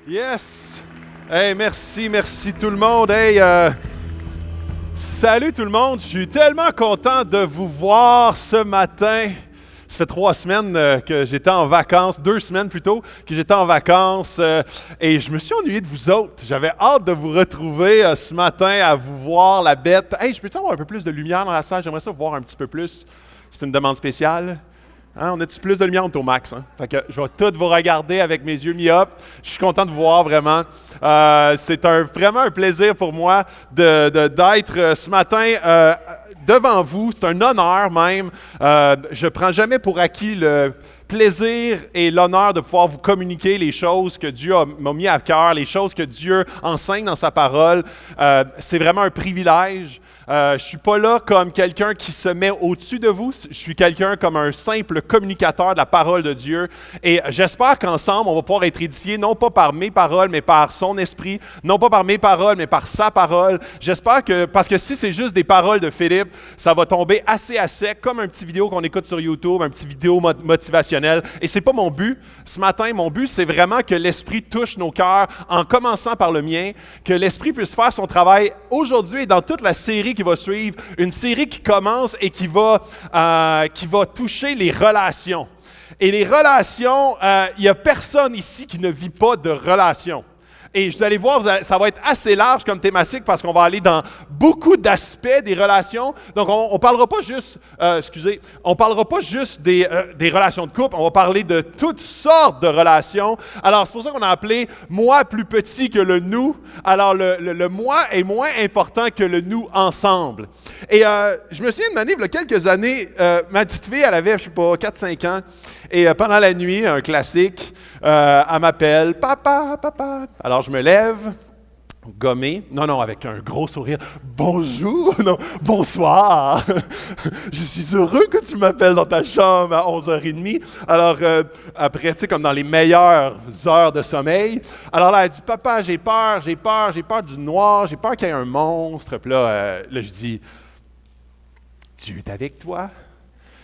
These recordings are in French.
Yes! Hey, merci tout le monde. Hey, salut tout le monde. Je suis tellement content de vous voir ce matin. Ça fait 3 semaines que j'étais en vacances, 2 semaines plutôt, que j'étais en vacances et je me suis ennuyé de vous autres. J'avais hâte de vous retrouver ce matin, à vous voir, la bête. Hey, je peux-tu avoir un peu plus de lumière dans la salle? J'aimerais ça vous voir un petit peu plus. C'est une demande spéciale. Hein, on a-tu plus de lumière? On est au max. Hein? Fait que je vais tous vous regarder avec mes yeux mi-up. Je suis content de vous voir vraiment. C'est vraiment un plaisir pour moi d'être ce matin devant vous. C'est un honneur même. Je ne prends jamais pour acquis le plaisir et l'honneur de pouvoir vous communiquer les choses que Dieu m'a mis à cœur, les choses que Dieu enseigne dans sa parole. C'est vraiment un privilège. Je ne suis pas là comme quelqu'un qui se met au-dessus de vous. Je suis quelqu'un comme un simple communicateur de la parole de Dieu. Et j'espère qu'ensemble, on va pouvoir être édifiés, non pas par mes paroles, mais par son esprit. Non pas par mes paroles, mais par sa parole. J'espère que, parce que si c'est juste des paroles de Philippe, ça va tomber assez à sec, comme un petit vidéo qu'on écoute sur YouTube, un petit vidéo motivationnel. Et c'est pas mon but. Ce matin, mon but, c'est vraiment que l'Esprit touche nos cœurs, en commençant par le mien, que l'Esprit puisse faire son travail aujourd'hui et dans toute la série qui va suivre, une série qui commence et qui va toucher les relations. Et les relations, il n'y a personne ici qui ne vit pas de relations. Et vous allez voir, ça va être assez large comme thématique parce qu'on va aller dans beaucoup d'aspects des relations. Donc, on ne parlera pas juste, des relations de couple, on va parler de toutes sortes de relations. Alors, c'est pour ça qu'on a appelé « moi plus petit que le nous ». Alors, le moi est moins important que le nous ensemble. Et je me souviens de il y a quelques années, ma petite fille, elle avait, 4-5 ans, et pendant la nuit, un classique, elle m'appelle « Papa, papa ». Alors, je me lève, gommé, non, avec un gros sourire. « Bonjour, non, bonsoir, je suis heureux que tu m'appelles dans ta chambre à 11h30. » Alors, après, tu sais, comme dans les meilleures heures de sommeil, alors là, elle dit « Papa, j'ai peur du noir, j'ai peur qu'il y ait un monstre. » Puis là, je dis « Dieu est avec toi.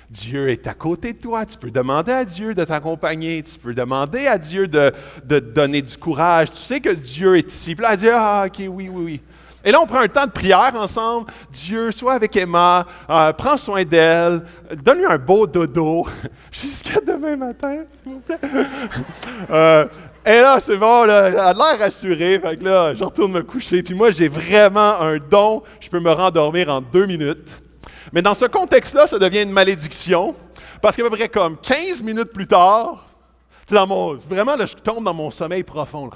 Dieu est à côté de toi. Tu peux demander à Dieu de t'accompagner. Tu peux demander à Dieu de te donner du courage. Tu sais que Dieu est ici. » Puis là, elle dit « Ah, OK, oui. » Et là, on prend un temps de prière ensemble. Dieu, sois avec Emma, prends soin d'elle, donne-lui un beau dodo. Jusqu'à demain matin, s'il vous plaît. Et là, c'est bon, là, elle a l'air rassurée. Fait que là, je retourne me coucher. Puis moi, j'ai vraiment un don. Je peux me rendormir en 2 minutes. Mais dans ce contexte-là, ça devient une malédiction, parce qu'à peu près comme 15 minutes plus tard, vraiment, là, je tombe dans mon sommeil profond.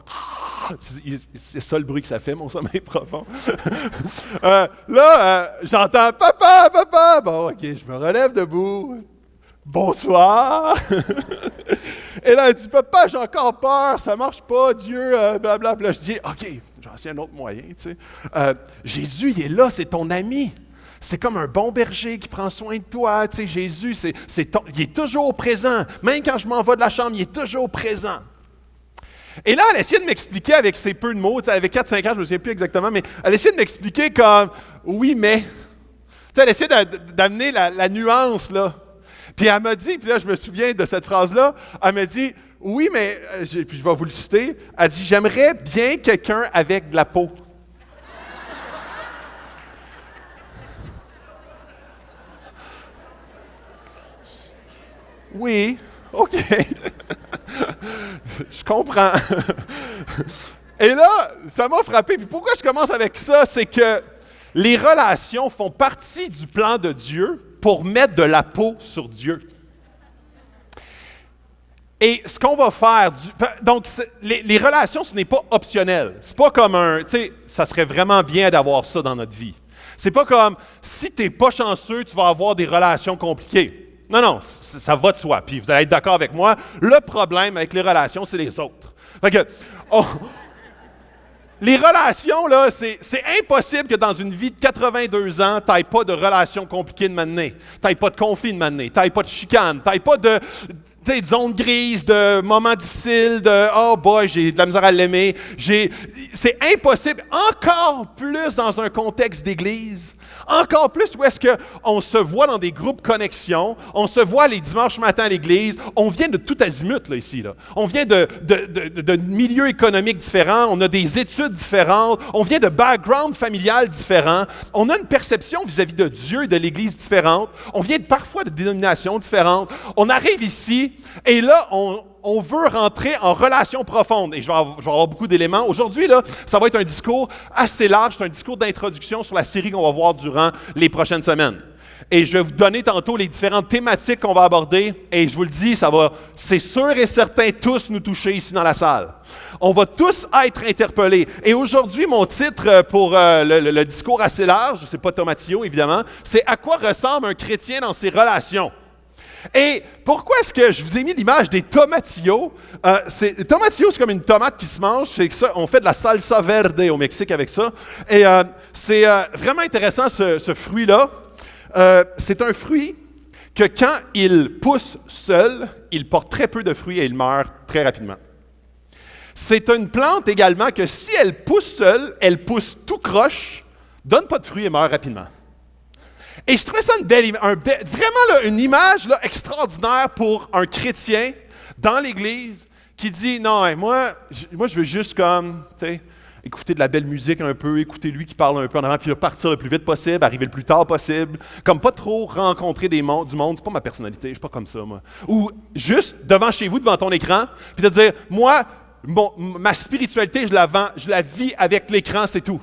C'est ça le bruit que ça fait, mon sommeil profond. J'entends « Papa, papa ». Bon, OK, je me relève debout. Bonsoir. Et là, elle dit « Papa, j'ai encore peur, ça marche pas, Dieu, blablabla. » Je dis « OK, j'en sais un autre moyen, tu sais. Jésus, il est là, c'est ton ami. C'est comme un bon berger qui prend soin de toi. Tu sais, Jésus, il est toujours présent. Même quand je m'en vais de la chambre, il est toujours présent. » Et là, elle essayait de m'expliquer avec ses peu de mots. Tu sais, elle avait 4-5 ans, je ne me souviens plus exactement, mais elle essayait de m'expliquer comme « oui, mais ». Tu sais, elle essayait d'amener la nuance, là. Puis elle m'a dit, puis là, je me souviens de cette phrase-là, elle m'a dit « oui, mais », puis je vais vous le citer, elle dit « j'aimerais bien quelqu'un avec de la peau ». Oui, OK. Je comprends. Et là, ça m'a frappé. Puis pourquoi je commence avec ça? C'est que les relations font partie du plan de Dieu pour mettre de la peau sur Dieu. Et ce qu'on va faire, donc les relations, ce n'est pas optionnel. C'est pas comme tu sais, ça serait vraiment bien d'avoir ça dans notre vie. C'est pas comme, si tu n'es pas chanceux, tu vas avoir des relations compliquées. Non, ça va de soi. Puis vous allez être d'accord avec moi, le problème avec les relations, c'est les autres. Fait que, les relations, là, c'est impossible que dans une vie de 82 ans, tu n'aies pas de relations compliquées de m'amener, tu n'aies pas de conflit de m'amener, tu n'aies pas de chicane, tu n'aies pas de... de zones grises, de moments difficiles, de « Oh boy, j'ai de la misère à l'aimer ». C'est impossible, encore plus dans un contexte d'église. Encore plus où est-ce qu'on se voit dans des groupes connexion, on se voit les dimanches matins à l'église, on vient de tout azimut là, ici. Là. On vient de milieux économiques différents, on a des études différentes, on vient de background familial différents, on a une perception vis-à-vis de Dieu et de l'église différente, on vient parfois de dénominations différentes. On arrive ici et là, on veut rentrer en relation profonde. Et je vais avoir beaucoup d'éléments. Aujourd'hui, là, ça va être un discours assez large. C'est un discours d'introduction sur la série qu'on va voir durant les prochaines semaines. Et je vais vous donner tantôt les différentes thématiques qu'on va aborder. Et je vous le dis, c'est sûr et certain, tous nous toucher ici dans la salle. On va tous être interpellés. Et aujourd'hui, mon titre pour le discours assez large, c'est pas Tomatillo, évidemment, c'est « À quoi ressemble un chrétien dans ses relations ?» Et pourquoi est-ce que je vous ai mis l'image des tomatillos? Tomatillo, c'est comme une tomate qui se mange. C'est ça, on fait de la salsa verde au Mexique avec ça. Et c'est vraiment intéressant ce fruit-là. C'est un fruit que quand il pousse seul, il porte très peu de fruits et il meurt très rapidement. C'est une plante également que si elle pousse seule, elle pousse tout croche, donne pas de fruits et meurt rapidement. Et je trouvais ça vraiment une image là, extraordinaire pour un chrétien dans l'Église qui dit « Non, hein, moi, je veux juste comme, écouter de la belle musique un peu, écouter lui qui parle un peu en avant, puis partir le plus vite possible, arriver le plus tard possible, comme pas trop rencontrer du monde, c'est pas ma personnalité, je suis pas comme ça, moi. » Ou juste devant chez vous, devant ton écran, puis de dire « Moi, ma spiritualité, je la vis avec l'écran, c'est tout.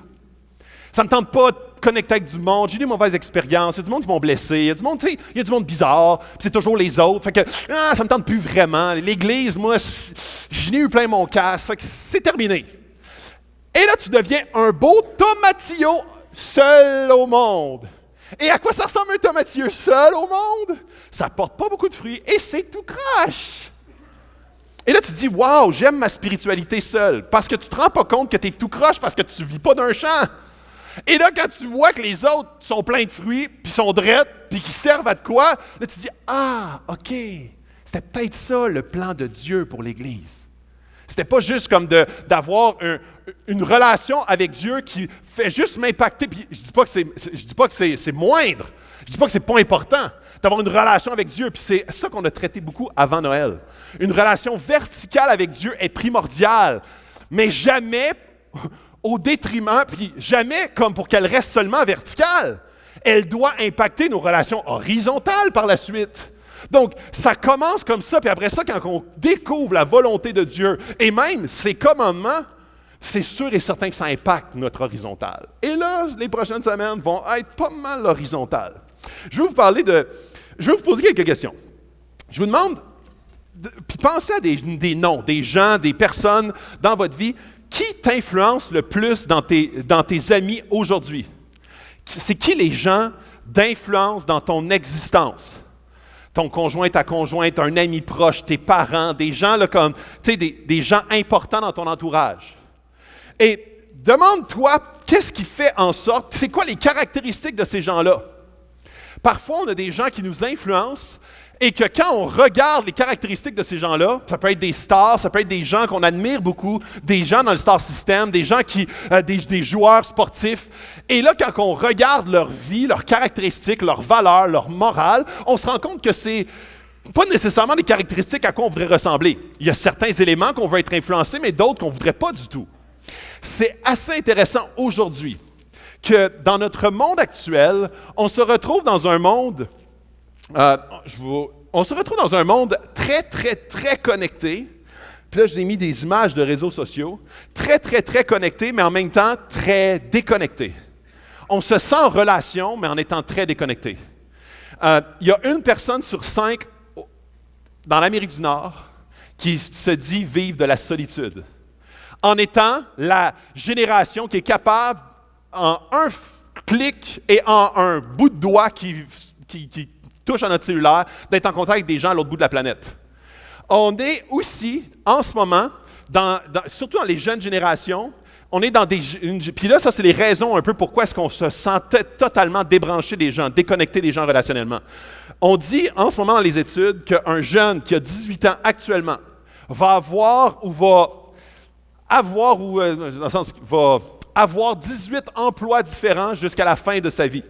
Ça me tente pas de connecter avec du monde, j'ai eu des mauvaises expériences, il y a du monde qui m'ont blessé, il y a du monde bizarre, puis c'est toujours les autres, fait que ça me tente plus vraiment. L'Église, moi, je n'ai eu plein mon casse, fait que c'est terminé. Et là, tu deviens un beau tomatillo seul au monde. Et à quoi ça ressemble un tomatillo seul au monde? Ça porte pas beaucoup de fruits et c'est tout croche. Et là, tu te dis, wow, j'aime ma spiritualité seule, parce que tu te rends pas compte que tu es tout croche parce que tu vis pas d'un champ. Et là, quand tu vois que les autres sont pleins de fruits, puis sont drettes, puis qui servent à de quoi, là, tu te dis, ah, OK, c'était peut-être ça le plan de Dieu pour l'Église. C'était pas juste comme d'avoir une relation avec Dieu qui fait juste m'impacter, puis je dis pas que c'est moindre, je dis pas que c'est pas important d'avoir une relation avec Dieu, puis c'est ça qu'on a traité beaucoup avant Noël. Une relation verticale avec Dieu est primordiale, mais jamais au détriment, puis jamais comme pour qu'elle reste seulement verticale. Elle doit impacter nos relations horizontales par la suite. Donc, ça commence comme ça, puis après ça, quand on découvre la volonté de Dieu, et même ses commandements, c'est sûr et certain que ça impacte notre horizontale. Et là, les prochaines semaines vont être pas mal horizontales. Je vais vous poser quelques questions. Je vous demande, puis pensez à des noms, des gens, des personnes dans votre vie. Qui t'influence le plus dans tes amis aujourd'hui? C'est qui les gens d'influence dans ton existence? Ton conjoint, ta conjointe, un ami proche, tes parents, des gens là, comme, des gens importants dans ton entourage. Et demande-toi, qu'est-ce qui fait en sorte, c'est quoi les caractéristiques de ces gens-là? Parfois, on a des gens qui nous influencent et que quand on regarde les caractéristiques de ces gens-là, ça peut être des stars, ça peut être des gens qu'on admire beaucoup, des gens dans le star system, des gens des joueurs sportifs. Et là, quand on regarde leur vie, leurs caractéristiques, leurs valeurs, leur morale, on se rend compte que c'est pas nécessairement des caractéristiques à quoi on voudrait ressembler. Il y a certains éléments qu'on veut être influencés, mais d'autres qu'on ne voudrait pas du tout. C'est assez intéressant aujourd'hui que dans notre monde actuel, on se retrouve dans un monde très, très, très connecté. Puis là, je vous ai mis des images de réseaux sociaux. Très, très, très connecté, mais en même temps, très déconnecté. On se sent en relation, mais en étant très déconnecté. Il y a 1 personne sur 5 dans l'Amérique du Nord qui se dit vivre de la solitude. En étant la génération qui est capable, en un clic et en un bout de doigt qui touche à notre cellulaire, d'être en contact avec des gens à l'autre bout de la planète. On est aussi, en ce moment, surtout dans les jeunes générations, on est dans puis là, ça, c'est les raisons un peu pourquoi est-ce qu'on se sentait totalement débranché des gens, déconnecté des gens relationnellement. On dit en ce moment dans les études qu'un jeune qui a 18 ans actuellement va avoir va avoir 18 emplois différents jusqu'à la fin de sa vie,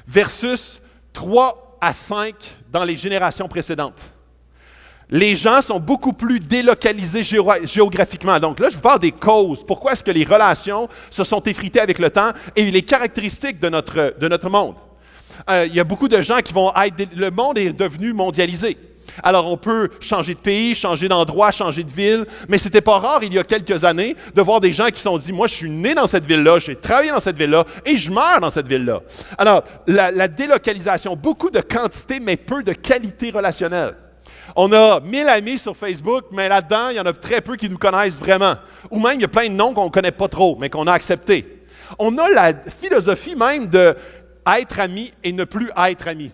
versus 3 à 5 dans les générations précédentes. Les gens sont beaucoup plus délocalisés géographiquement. Donc là, je vous parle des causes. Pourquoi est-ce que les relations se sont effritées avec le temps et les caractéristiques de notre monde. Il y a beaucoup de gens qui vont être... Le monde est devenu mondialisé. Alors, on peut changer de pays, changer d'endroit, changer de ville, mais c'était pas rare, il y a quelques années, de voir des gens qui se sont dit « Moi, je suis né dans cette ville-là, j'ai travaillé dans cette ville-là et je meurs dans cette ville-là. » Alors, la délocalisation, beaucoup de quantité, mais peu de qualité relationnelle. On a 1000 amis sur Facebook, mais là-dedans, il y en a très peu qui nous connaissent vraiment. Ou même, il y a plein de noms qu'on ne connaît pas trop, mais qu'on a acceptés. On a la philosophie même de être ami et ne plus être ami.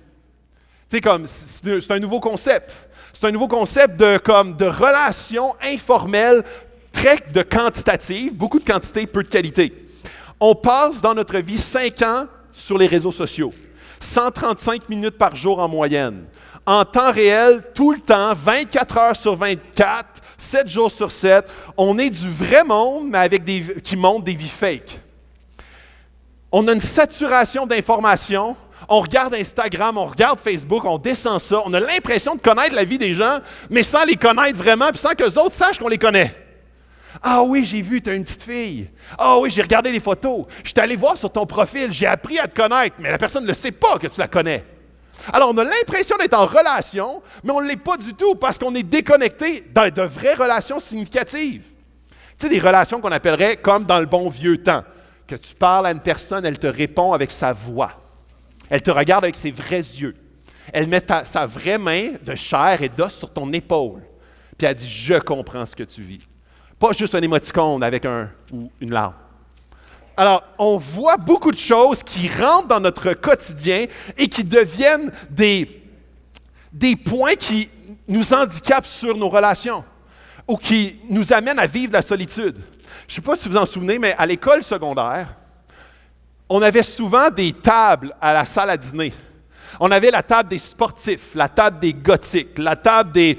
Tu sais, comme, c'est un nouveau concept. C'est un nouveau concept de relation informelle, très de quantitative, beaucoup de quantité, peu de qualité. On passe dans notre vie 5 ans sur les réseaux sociaux, 135 minutes par jour en moyenne. En temps réel, tout le temps, 24 heures sur 24, 7 jours sur 7, on est du vrai monde, mais qui montre des vies fake. On a une saturation d'informations. On regarde Instagram, on regarde Facebook, on descend ça. On a l'impression de connaître la vie des gens, mais sans les connaître vraiment, puis sans qu'eux autres sachent qu'on les connaît. Ah oui, j'ai vu, tu as une petite fille. Ah oui, j'ai regardé les photos. Je suis allé voir sur ton profil, j'ai appris à te connaître, mais la personne ne sait pas que tu la connais. Alors, on a l'impression d'être en relation, mais on ne l'est pas du tout parce qu'on est déconnecté dans de vraies relations significatives. Tu sais, des relations qu'on appellerait comme dans le bon vieux temps. Que tu parles à une personne, elle te répond avec sa voix. Elle te regarde avec ses vrais yeux. Elle met sa vraie main de chair et d'os sur ton épaule. Puis elle dit « Je comprends ce que tu vis ». Pas juste un émoticône avec ou une larme. Alors, on voit beaucoup de choses qui rentrent dans notre quotidien et qui deviennent des points qui nous handicapent sur nos relations ou qui nous amènent à vivre la solitude. Je ne sais pas si vous en souvenez, mais à l'école secondaire, on avait souvent des tables à la salle à dîner. On avait la table des sportifs, la table des gothiques, la table des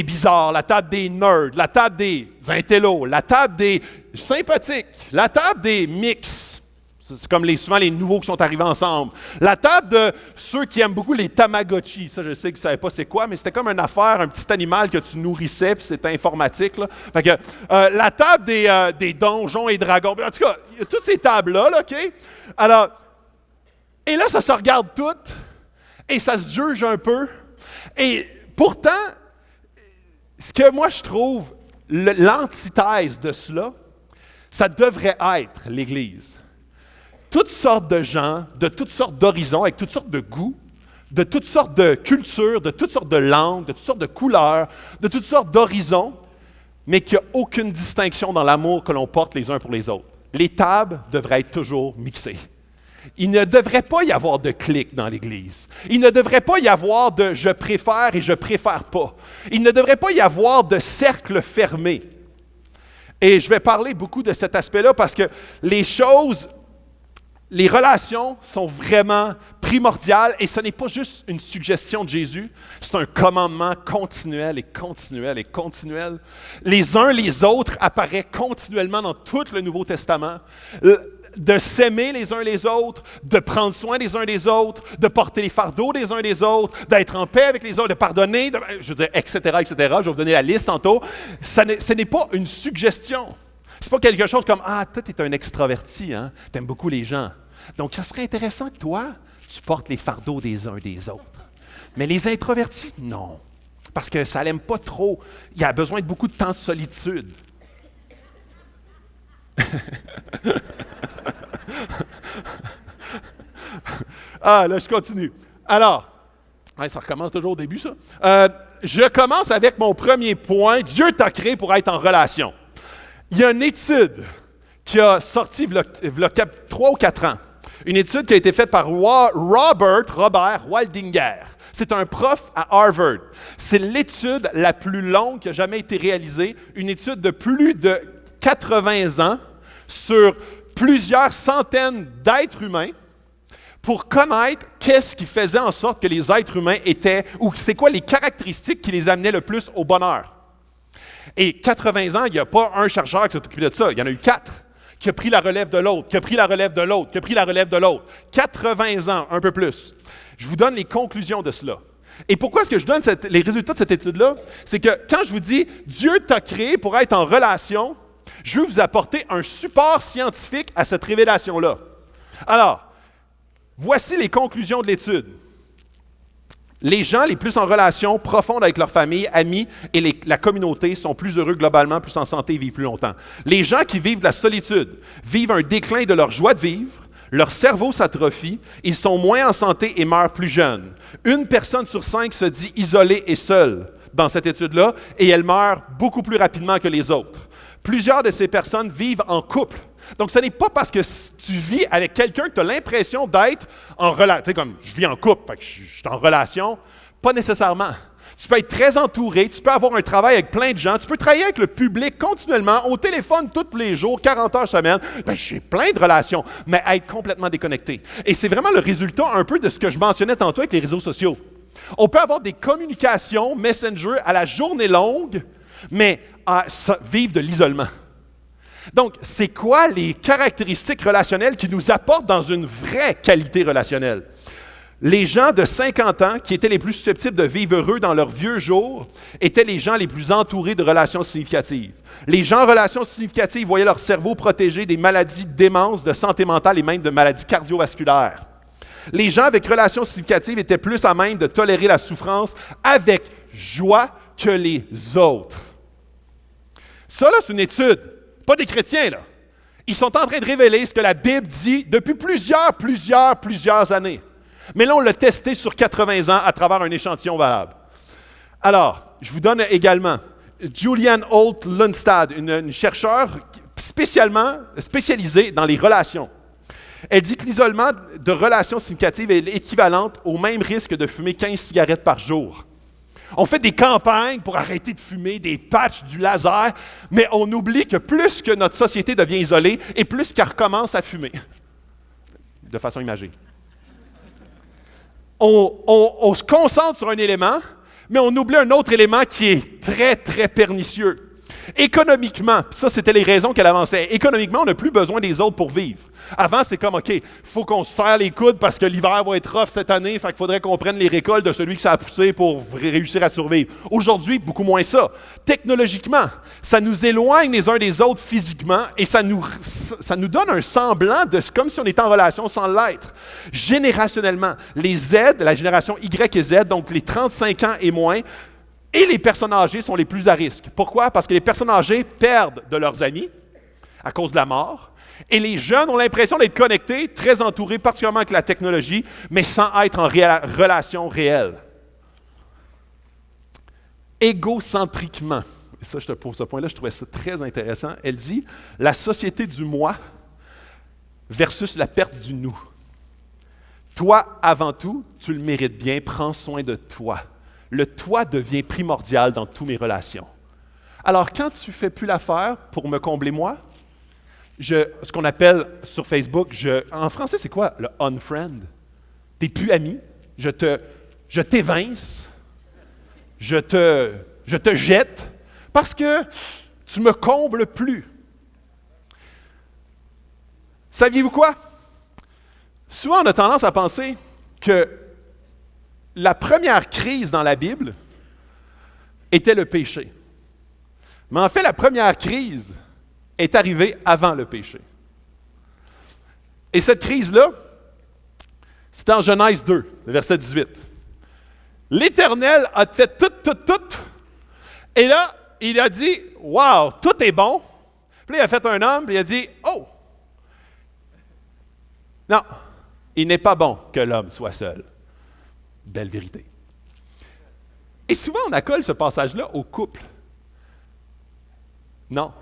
bizarres, la table des nerds, la table des intellos, la table des sympathiques, la table des mix. C'est comme souvent les nouveaux qui sont arrivés ensemble. La table de ceux qui aiment beaucoup les Tamagotchi. Ça, je sais que vous ne savez pas c'est quoi, mais c'était comme une affaire, un petit animal que tu nourrissais, puis c'était informatique. Là. Fait que, la table des donjons et dragons. En tout cas, il y a toutes ces tables-là, là, OK? Alors, et là, ça se regarde toutes, et ça se juge un peu. Et pourtant, ce que moi je trouve l'antithèse de cela, ça devrait être l'Église. Toutes sortes de gens, de toutes sortes d'horizons, avec toutes sortes de goûts, de toutes sortes de cultures, de toutes sortes de langues, de toutes sortes de couleurs, de toutes sortes d'horizons, mais qu'il n'y a aucune distinction dans l'amour que l'on porte les uns pour les autres. Les tables devraient être toujours mixées. Il ne devrait pas y avoir de clics dans l'Église. Il ne devrait pas y avoir de « je préfère » et « je préfère pas ». Il ne devrait pas y avoir de cercle fermé. Et je vais parler beaucoup de cet aspect-là parce que les relations sont vraiment primordiales et ce n'est pas juste une suggestion de Jésus, c'est un commandement continuel et continuel et continuel. Les uns les autres apparaissent continuellement dans tout le Nouveau Testament. De s'aimer les uns les autres, de prendre soin des uns des autres, de porter les fardeaux des uns des autres, d'être en paix avec les autres, de pardonner, je veux dire, etc., etc. Je vais vous donner la liste tantôt. Ce n'est pas une suggestion. Ce n'est pas quelque chose comme « Ah, toi, tu es un extraverti, hein? Tu aimes beaucoup les gens. Donc, ça serait intéressant que toi, tu portes les fardeaux des uns des autres. Mais les introvertis, non. Parce que ça l'aime pas trop. Il a besoin de beaucoup de temps de solitude. » Ah, là, je continue. Alors, ça recommence toujours au début, ça. Je commence avec mon premier point. Dieu t'a créé pour être en relation. Il y a une étude qui a sorti il y a 3 ou 4 ans. Une étude qui a été faite par Robert Waldinger. C'est un prof à Harvard. C'est l'étude la plus longue qui a jamais été réalisée. Une étude de plus de 80 ans sur plusieurs centaines d'êtres humains pour connaître qu'est-ce qui faisait en sorte que les êtres humains étaient, ou c'est quoi les caractéristiques qui les amenaient le plus au bonheur. Et 80 ans, il n'y a pas un chercheur qui s'est occupé de ça. Il y en a eu 4 qui a pris la relève de l'autre, qui a pris la relève de l'autre, qui a pris la relève de l'autre. 80 ans, un peu plus. Je vous donne les conclusions de cela. Et pourquoi est-ce que je donne les résultats de cette étude-là? C'est que quand je vous dis « Dieu t'a créé pour être en relation », je veux vous apporter un support scientifique à cette révélation-là. Alors, voici les conclusions de l'étude. Les gens les plus en relation profonde avec leur famille, amis et la communauté sont plus heureux globalement, plus en santé et vivent plus longtemps. Les gens qui vivent de la solitude vivent un déclin de leur joie de vivre, leur cerveau s'atrophie, ils sont moins en santé et meurent plus jeunes. 1 personne sur 5 se dit isolée et seule dans cette étude-là et elle meurt beaucoup plus rapidement que les autres. Plusieurs de ces personnes vivent en couple. Donc, ce n'est pas parce que tu vis avec quelqu'un que tu as l'impression d'être en relation. Tu sais, comme je vis en couple, fait que je suis en relation. Pas nécessairement. Tu peux être très entouré, tu peux avoir un travail avec plein de gens, tu peux travailler avec le public continuellement, au téléphone tous les jours, 40 heures semaine. Ben, j'ai plein de relations, mais être complètement déconnecté. Et c'est vraiment le résultat un peu de ce que je mentionnais tantôt avec les réseaux sociaux. On peut avoir des communications Messenger à la journée longue, mais vivre de l'isolement. Donc, c'est quoi les caractéristiques relationnelles qui nous apportent dans une vraie qualité relationnelle? Les gens de 50 ans qui étaient les plus susceptibles de vivre heureux dans leurs vieux jours étaient les gens les plus entourés de relations significatives. Les gens en relations significatives voyaient leur cerveau protégé des maladies de démence, de santé mentale et même de maladies cardiovasculaires. Les gens avec relations significatives étaient plus à même de tolérer la souffrance avec joie que les autres. Ça, là, c'est une étude. Pas des chrétiens, là. Ils sont en train de révéler ce que la Bible dit depuis plusieurs années. Mais là, on l'a testé sur 80 ans à travers un échantillon valable. Alors, je vous donne également Julianne Holt Lundstad, une chercheure spécialisée dans les relations. Elle dit que l'isolement de relations significatives est équivalent au même risque de fumer 15 cigarettes par jour. On fait des campagnes pour arrêter de fumer, des patchs, du laser, mais on oublie que plus que notre société devient isolée et plus qu'elle recommence à fumer, de façon imagée. On se concentre sur un élément, mais on oublie un autre élément qui est très, très pernicieux. Économiquement, ça c'était les raisons qu'elle avançait, économiquement, on n'a plus besoin des autres pour vivre. Avant, c'est comme, OK, il faut qu'on se serre les coudes parce que l'hiver va être rough cette année, fait qu'il faudrait qu'on prenne les récoltes de celui qui s'est poussé pour réussir à survivre. Aujourd'hui, beaucoup moins ça. Technologiquement, ça nous éloigne les uns des autres physiquement et ça nous donne un semblant de comme si on était en relation sans l'être. Générationnellement, les Z, la génération Y et Z, donc les 35 ans et moins, et les personnes âgées sont les plus à risque. Pourquoi? Parce que les personnes âgées perdent de leurs amis à cause de la mort. Et les jeunes ont l'impression d'être connectés, très entourés, particulièrement avec la technologie, mais sans être en relation réelle. Égocentriquement, et ça, pour ce point-là, je trouvais ça très intéressant, elle dit « la société du moi versus la perte du nous. Toi, avant tout, tu le mérites bien, prends soin de toi. Le toi devient primordial dans toutes mes relations. Alors, quand tu ne fais plus l'affaire pour me combler moi, ce qu'on appelle sur Facebook, en français, c'est quoi le unfriend? Tu n'es plus ami, je t'évince, je te jette parce que tu ne me combles plus. Saviez-vous quoi? Souvent, on a tendance à penser que la première crise dans la Bible était le péché. Mais en fait, la première crise est arrivée avant le péché. Et cette crise-là, c'était en Genèse 2, verset 18. L'Éternel a fait tout. Et là, il a dit, « Wow, tout est bon. » Puis là, il a fait un homme, puis il a dit, « Oh! Non, il n'est pas bon que l'homme soit seul. » Belle vérité. Et souvent, on accole ce passage-là au couple. Non,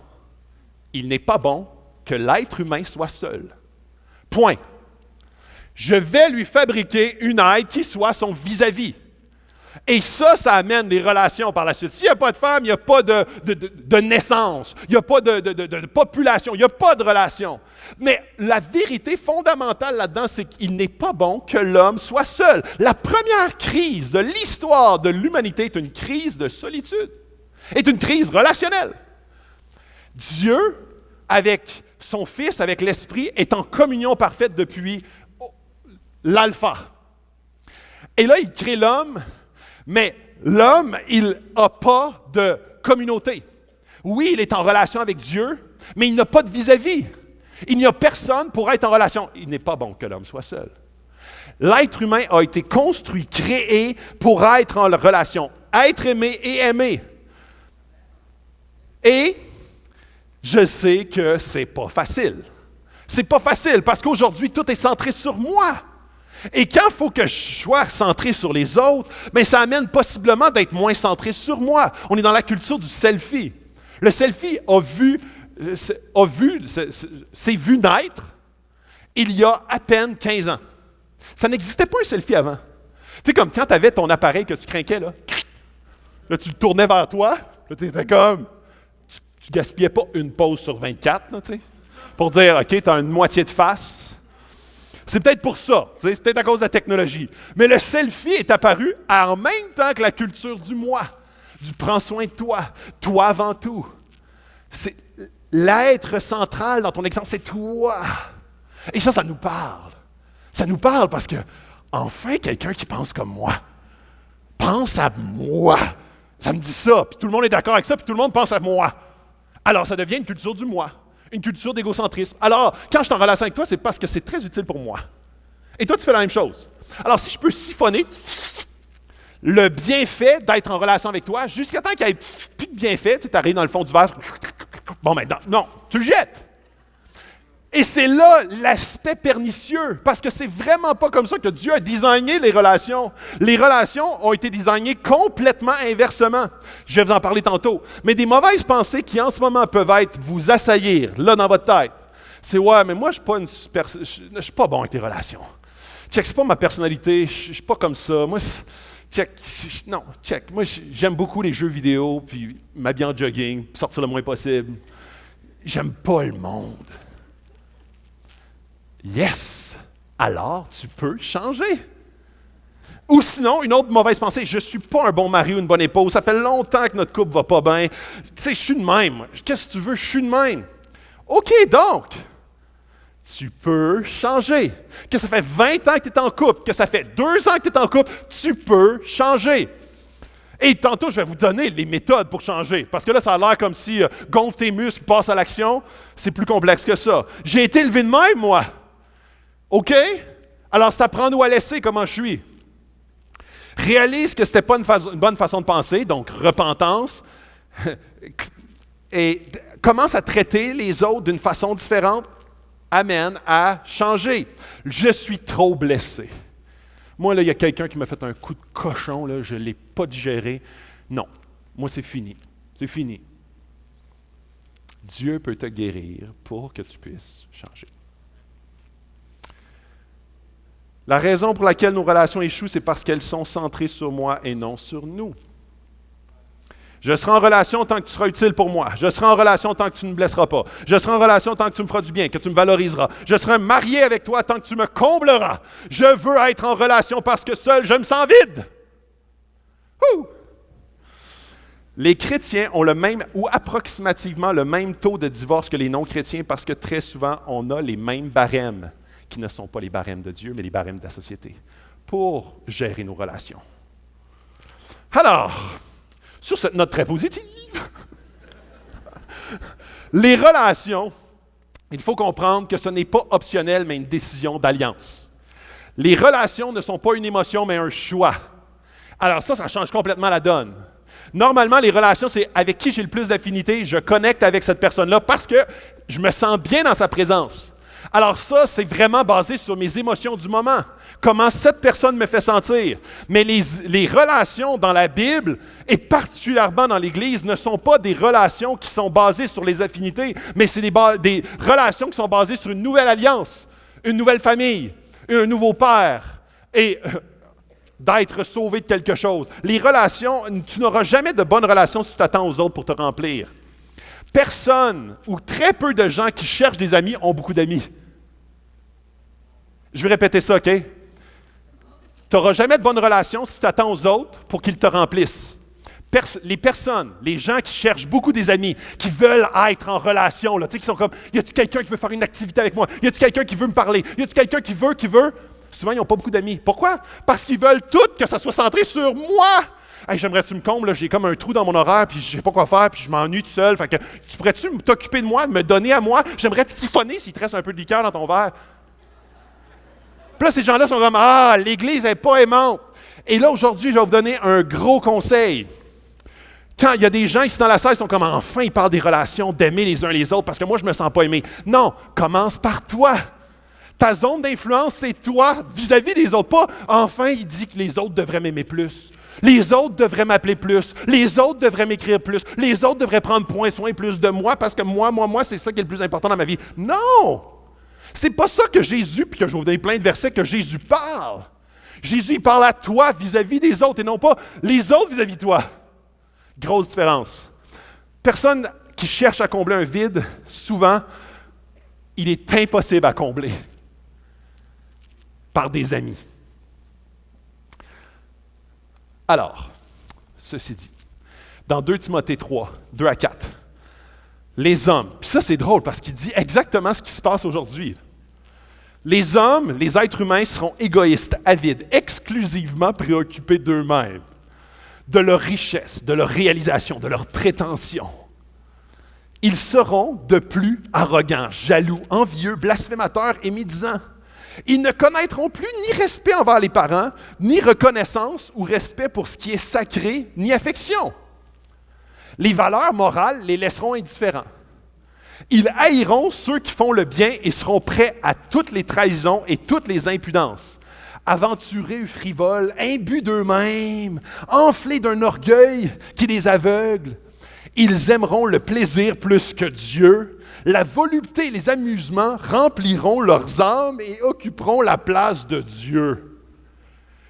il n'est pas bon que l'être humain soit seul. Point. Je vais lui fabriquer une aide qui soit son vis-à-vis. Et ça amène des relations par la suite. S'il n'y a pas de femme, il n'y a pas de naissance, il n'y a pas de population, il n'y a pas de relation. Mais la vérité fondamentale là-dedans, c'est qu'il n'est pas bon que l'homme soit seul. La première crise de l'histoire de l'humanité est une crise de solitude, est une crise relationnelle. Dieu, avec son Fils, avec l'Esprit, est en communion parfaite depuis l'alpha. Et là, il crée l'homme, mais l'homme, il n'a pas de communauté. Oui, il est en relation avec Dieu, mais il n'a pas de vis-à-vis. Il n'y a personne pour être en relation. Il n'est pas bon que l'homme soit seul. L'être humain a été construit, créé pour être en relation, être aimé et aimé. Et je sais que c'est pas facile. C'est pas facile parce qu'aujourd'hui, tout est centré sur moi. Et quand il faut que je sois centré sur les autres, bien, ça amène possiblement d'être moins centré sur moi. On est dans la culture du selfie. Le selfie s'est vu naître il y a à peine 15 ans. Ça n'existait pas un selfie avant. Tu sais, comme quand tu avais ton appareil que tu crinquais, là tu le tournais vers toi, là tu étais comme, tu gaspillais pas une pause sur 24, là, tu sais, pour dire, OK, tu as une moitié de face. C'est peut-être pour ça, c'est peut-être à cause de la technologie. Mais le selfie est apparu en même temps que la culture du moi, du prends soin de toi, toi avant tout. C'est l'être central dans ton existence, c'est toi. Et ça nous parle. Ça nous parle parce que, enfin, quelqu'un qui pense comme moi, pense à moi. Ça me dit ça, puis tout le monde est d'accord avec ça, puis tout le monde pense à moi. Alors, ça devient une culture du moi. Une culture d'égocentrisme. Alors, quand je suis en relation avec toi, c'est parce que c'est très utile pour moi. Et toi, tu fais la même chose. Alors, si je peux siphonner le bienfait d'être en relation avec toi, jusqu'à temps qu'il n'y ait plus de bienfait, tu arrives dans le fond du verre, bon, maintenant, non, tu le jettes. Et c'est là l'aspect pernicieux, parce que c'est vraiment pas comme ça que Dieu a designé les relations. Les relations ont été designées complètement inversement. Je vais vous en parler tantôt. Mais des mauvaises pensées qui en ce moment peuvent vous assaillir, là dans votre tête, c'est « Ouais, mais moi je suis pas bon avec les relations. Check, c'est pas ma personnalité, je suis pas comme ça. Moi, check. Moi, j'aime beaucoup les jeux vidéo, puis m'habiller en jogging, sortir le moins possible. J'aime pas le monde. » Yes! Alors, tu peux changer. Ou sinon, une autre mauvaise pensée, je ne suis pas un bon mari ou une bonne épouse, ça fait longtemps que notre couple ne va pas bien. Tu sais, je suis de même. Qu'est-ce que tu veux? Je suis de même. OK, donc, tu peux changer. Que ça fait 20 ans que tu es en couple, que ça fait 2 ans que tu es en couple, tu peux changer. Et tantôt, je vais vous donner les méthodes pour changer. Parce que là, ça a l'air comme si gonfle tes muscles, passe à l'action. C'est plus complexe que ça. J'ai été élevé de même, moi. OK? Alors, c'est à prendre ou à laisser comment je suis. Réalise que ce n'était pas une bonne façon de penser, donc repentance. Et commence à traiter les autres d'une façon différente. Amène à changer. Je suis trop blessé. Moi, là, il y a quelqu'un qui m'a fait un coup de cochon, là, je ne l'ai pas digéré. Non, moi, c'est fini. C'est fini. Dieu peut te guérir pour que tu puisses changer. La raison pour laquelle nos relations échouent, c'est parce qu'elles sont centrées sur moi et non sur nous. Je serai en relation tant que tu seras utile pour moi. Je serai en relation tant que tu ne me blesseras pas. Je serai en relation tant que tu me feras du bien, que tu me valoriseras. Je serai marié avec toi tant que tu me combleras. Je veux être en relation parce que seul, je me sens vide. Ouh! Les chrétiens ont le même ou approximativement le même taux de divorce que les non-chrétiens parce que très souvent, on a les mêmes barèmes qui ne sont pas les barèmes de Dieu, mais les barèmes de la société, pour gérer nos relations. Alors, sur cette note très positive, les relations, il faut comprendre que ce n'est pas optionnel, mais une décision d'alliance. Les relations ne sont pas une émotion, mais un choix. Alors ça change complètement la donne. Normalement, les relations, c'est avec qui j'ai le plus d'affinité, je connecte avec cette personne-là parce que je me sens bien dans sa présence. Alors ça, c'est vraiment basé sur mes émotions du moment. Comment cette personne me fait sentir. Mais les relations dans la Bible, et particulièrement dans l'Église, ne sont pas des relations qui sont basées sur les affinités, mais c'est des relations qui sont basées sur une nouvelle alliance, une nouvelle famille, un nouveau père. Et d'être sauvé de quelque chose. Les relations, tu n'auras jamais de bonnes relations si tu t'attends aux autres pour te remplir. Personne ou très peu de gens qui cherchent des amis ont beaucoup d'amis. Je vais répéter ça, OK? Tu n'auras jamais de bonnes relations si tu t'attends aux autres pour qu'ils te remplissent. Les personnes, les gens qui cherchent beaucoup des amis, qui veulent être en relation, là, tu sais, qui sont comme, y a-t-il quelqu'un qui veut faire une activité avec moi? Y a-t-il quelqu'un qui veut me parler? Y a-t-il quelqu'un qui veut? Souvent, ils n'ont pas beaucoup d'amis. Pourquoi? Parce qu'ils veulent tout que ça soit centré sur moi. Hey, j'aimerais que tu me combles, là, j'ai comme un trou dans mon horaire, puis je sais pas quoi faire, puis je m'ennuie tout seul. Fait que, tu pourrais-tu t'occuper de moi, de me donner à moi? J'aimerais te siphonner s'il te reste un peu de liqueur dans ton verre. Puis là, ces gens-là sont comme, ah, l'Église n'est pas aimante. Et là, aujourd'hui, je vais vous donner un gros conseil. Quand il y a des gens ici dans la salle qui sont comme, enfin, ils parlent des relations, d'aimer les uns les autres, parce que moi, je ne me sens pas aimé. Non, commence par toi. Ta zone d'influence, c'est toi vis-à-vis des autres. Pas, enfin, il dit que les autres devraient m'aimer plus. Les autres devraient m'appeler plus. Les autres devraient m'écrire plus. Les autres devraient prendre soin plus de moi, parce que moi, c'est ça qui est le plus important dans ma vie. Non! C'est pas ça que Jésus, puis que je vais vous donner plein de versets que Jésus parle. Jésus, il parle à toi vis-à-vis des autres, et non pas les autres vis-à-vis de toi. Grosse différence. Personne qui cherche à combler un vide, souvent, il est impossible à combler par des amis. Alors, ceci dit, dans 2 Timothée 3, 2 à 4, les hommes, puis ça c'est drôle parce qu'il dit exactement ce qui se passe aujourd'hui. Les hommes, les êtres humains seront égoïstes, avides, exclusivement préoccupés d'eux-mêmes, de leur richesse, de leur réalisation, de leur prétention. Ils seront de plus arrogants, jaloux, envieux, blasphémateurs et médisants. Ils ne connaîtront plus ni respect envers les parents, ni reconnaissance ou respect pour ce qui est sacré, ni affection. Les valeurs morales les laisseront indifférents. Ils haïront ceux qui font le bien et seront prêts à toutes les trahisons et toutes les impudences. Aventureux, frivoles, imbus d'eux-mêmes, enflés d'un orgueil qui les aveugle. Ils aimeront le plaisir plus que Dieu. La volupté et les amusements rempliront leurs âmes et occuperont la place de Dieu.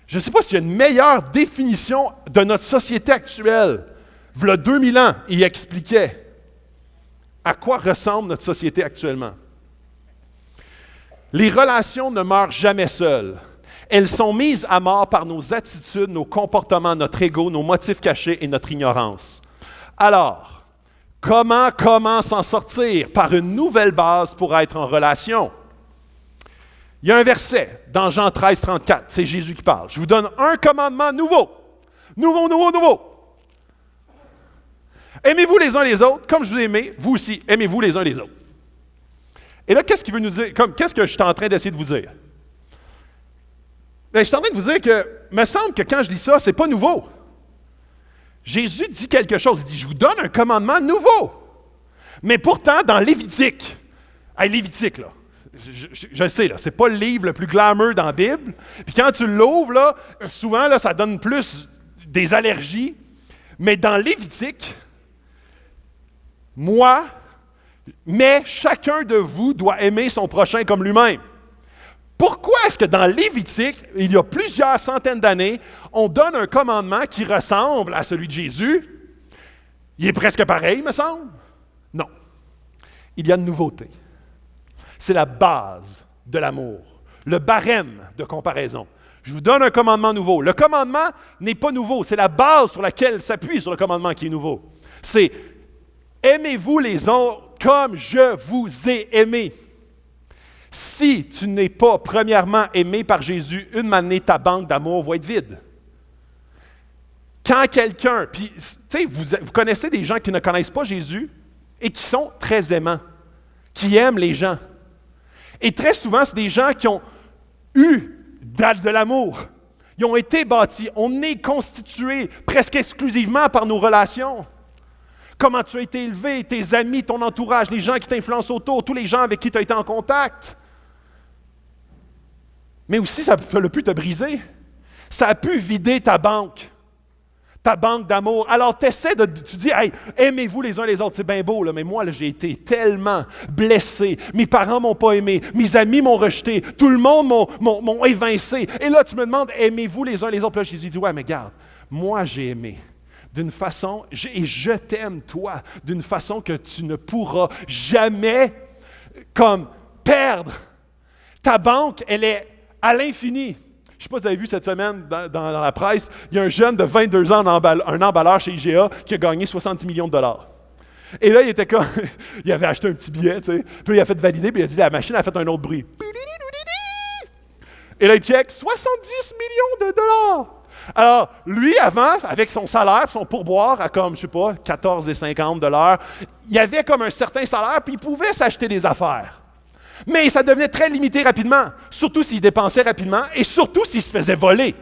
Je ne sais pas s'il y a une meilleure définition de notre société actuelle. V'là 2000 ans, il expliquait à quoi ressemble notre société actuellement. Les relations ne meurent jamais seules. Elles sont mises à mort par nos attitudes, nos comportements, notre ego, nos motifs cachés et notre ignorance. Alors, comment s'en sortir? Par une nouvelle base pour être en relation. Il y a un verset dans Jean 13, 34, c'est Jésus qui parle. Je vous donne un commandement nouveau. Nouveau. Aimez-vous les uns les autres, comme je vous ai aimé, vous aussi, aimez-vous les uns les autres. Et là, qu'est-ce qu'il veut nous dire? Qu'est-ce que je suis en train d'essayer de vous dire? Bien, je suis en train de vous dire que, me semble que quand je dis ça, ce n'est pas nouveau. Jésus dit quelque chose, il dit, je vous donne un commandement nouveau. Mais pourtant, dans Lévitique, Lévitique, là, je sais, là, c'est pas le livre le plus glamour dans la Bible, puis quand tu l'ouvres, là, souvent, là, ça donne plus des allergies, mais dans Lévitique, mais chacun de vous doit aimer son prochain comme lui-même. Pourquoi est-ce que dans Lévitique, il y a plusieurs centaines d'années, on donne un commandement qui ressemble à celui de Jésus? Il est presque pareil, me semble. Non. Il y a une nouveauté. C'est la base de l'amour, le barème de comparaison. Je vous donne un commandement nouveau. Le commandement n'est pas nouveau, c'est la base sur laquelle s'appuie sur le commandement qui est nouveau. C'est « Aimez-vous les autres comme je vous ai aimé ». Si tu n'es pas premièrement aimé par Jésus, une manée, ta banque d'amour va être vide. Quand quelqu'un, puis tu sais, vous connaissez des gens qui ne connaissent pas Jésus et qui sont très aimants, qui aiment les gens. Et très souvent, c'est des gens qui ont eu de l'amour. Ils ont été bâtis. On est constitué presque exclusivement par nos relations. Comment tu as été élevé, tes amis, ton entourage, les gens qui t'influencent autour, tous les gens avec qui tu as été en contact. Mais aussi, ça a pu te briser. Ça a pu vider ta banque. ta banque d'amour. Alors, tu dis, hey, aimez-vous les uns les autres, c'est bien beau, là, mais moi, là, j'ai été tellement blessé. Mes parents m'ont pas aimé, mes amis m'ont rejeté, tout le monde m'ont évincé. Et là, tu me demandes, aimez-vous les uns les autres? Puis là, Jésus dit, ouais, mais regarde, moi, j'ai aimé. D'une façon, et je t'aime, toi, d'une façon que tu ne pourras jamais, comme, perdre. Ta banque, elle est à l'infini. Je ne sais pas si vous avez vu cette semaine dans la presse, il y a un jeune de 22 ans, un emballeur chez IGA, qui a gagné 70 millions de dollars. Et là, il était comme, il avait acheté un petit billet, tu sais, puis il a fait valider, puis il a dit, la machine a fait un autre bruit. Et là, il check, 70 millions de dollars. Alors, lui, avant, avec son salaire, son pourboire à comme, je ne sais pas, 14,50 de l'heure, il avait comme un certain salaire, puis il pouvait s'acheter des affaires. Mais ça devenait très limité rapidement, surtout s'il dépensait rapidement et surtout s'il se faisait voler.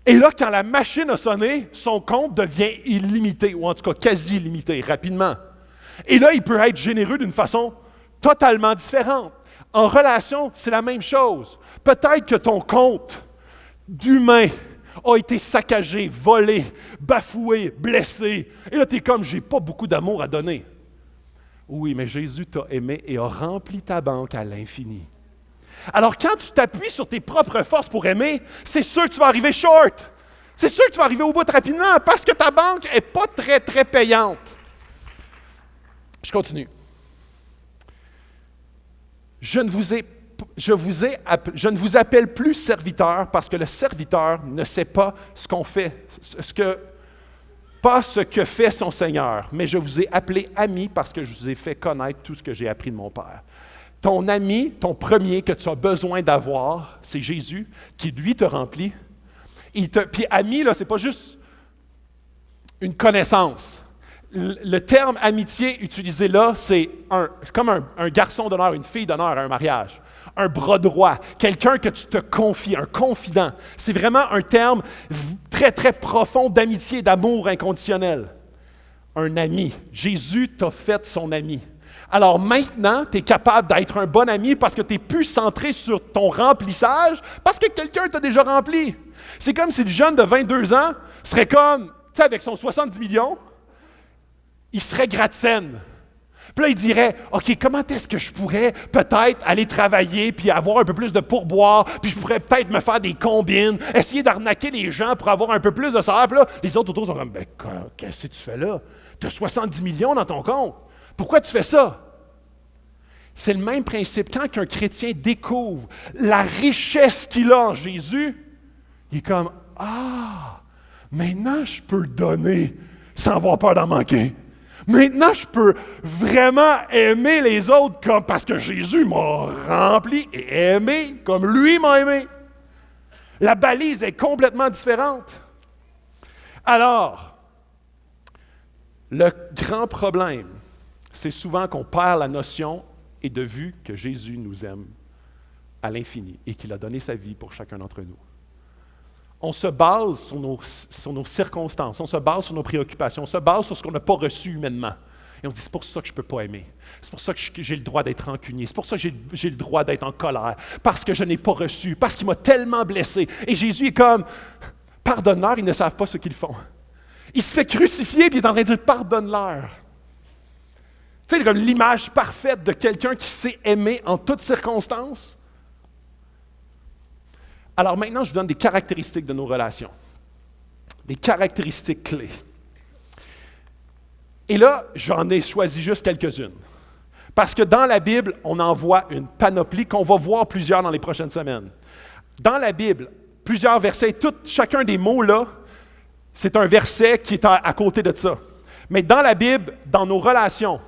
Et là, quand la machine a sonné, son compte devient illimité, ou en tout cas quasi illimité, rapidement. Et là, il peut être généreux d'une façon totalement différente. En relation, c'est la même chose. Peut-être que ton compte d'humain a été saccagé, volé, bafoué, blessé. Et là, tu es comme, j'ai pas beaucoup d'amour à donner. Oui, mais Jésus t'a aimé et a rempli ta banque à l'infini. Alors, quand tu t'appuies sur tes propres forces pour aimer, c'est sûr que tu vas arriver short. C'est sûr que tu vas arriver au bout rapidement parce que ta banque n'est pas très, très payante. Je continue. Je ne vous appelle plus serviteur parce que le serviteur ne sait pas ce qu'on fait, pas ce que fait son Seigneur, mais je vous ai appelé ami parce que je vous ai fait connaître tout ce que j'ai appris de mon Père. Ton ami, ton premier que tu as besoin d'avoir, c'est Jésus, qui lui te remplit. Puis ami, là, ce n'est pas juste une connaissance. Le terme amitié utilisé là, c'est comme un garçon d'honneur, une fille d'honneur à un mariage. Un bras droit, quelqu'un que tu te confies, un confident. C'est vraiment un terme très, très profond d'amitié, d'amour inconditionnel. Un ami. Jésus t'a fait son ami. Alors maintenant, tu es capable d'être un bon ami parce que tu n'es plus centré sur ton remplissage, parce que quelqu'un t'a déjà rempli. C'est comme si le jeune de 22 ans serait comme, tu sais, avec son 70 millions, il serait gratte-scène. Puis là, il dirait, OK, comment est-ce que je pourrais peut-être aller travailler puis avoir un peu plus de pourboire, puis je pourrais peut-être me faire des combines, essayer d'arnaquer les gens pour avoir un peu plus de salaire. Puis là, les autres autour sont comme, ben, qu'est-ce que tu fais là? Tu as 70 millions dans ton compte. Pourquoi tu fais ça? C'est le même principe. Quand un chrétien découvre la richesse qu'il a en Jésus, il est comme, ah, maintenant je peux donner sans avoir peur d'en manquer. Maintenant, je peux vraiment aimer les autres comme parce que Jésus m'a rempli et aimé comme lui m'a aimé. La balise est complètement différente. Alors, le grand problème, c'est souvent qu'on perd la notion et de vue que Jésus nous aime à l'infini et qu'il a donné sa vie pour chacun d'entre nous. On se base sur nos circonstances, on se base sur nos préoccupations, on se base sur ce qu'on n'a pas reçu humainement. Et on dit, c'est pour ça que je ne peux pas aimer. C'est pour ça que j'ai le droit d'être rancunier. C'est pour ça que j'ai le droit d'être en colère. Parce que je n'ai pas reçu. Parce qu'il m'a tellement blessé. Et Jésus est comme, pardonne-leur, ils ne savent pas ce qu'ils font. Il se fait crucifier et il est en train de dire, pardonne-leur. Tu sais, comme l'image parfaite de quelqu'un qui sait aimer en toutes circonstances. Alors maintenant, je vous donne des caractéristiques de nos relations. Des caractéristiques clés. Et là, j'en ai choisi juste quelques-unes. Parce que dans la Bible, on en voit une panoplie qu'on va voir plusieurs dans les prochaines semaines. Dans la Bible, plusieurs versets, chacun des mots-là, c'est un verset qui est à côté de ça. Mais dans la Bible, dans nos relations,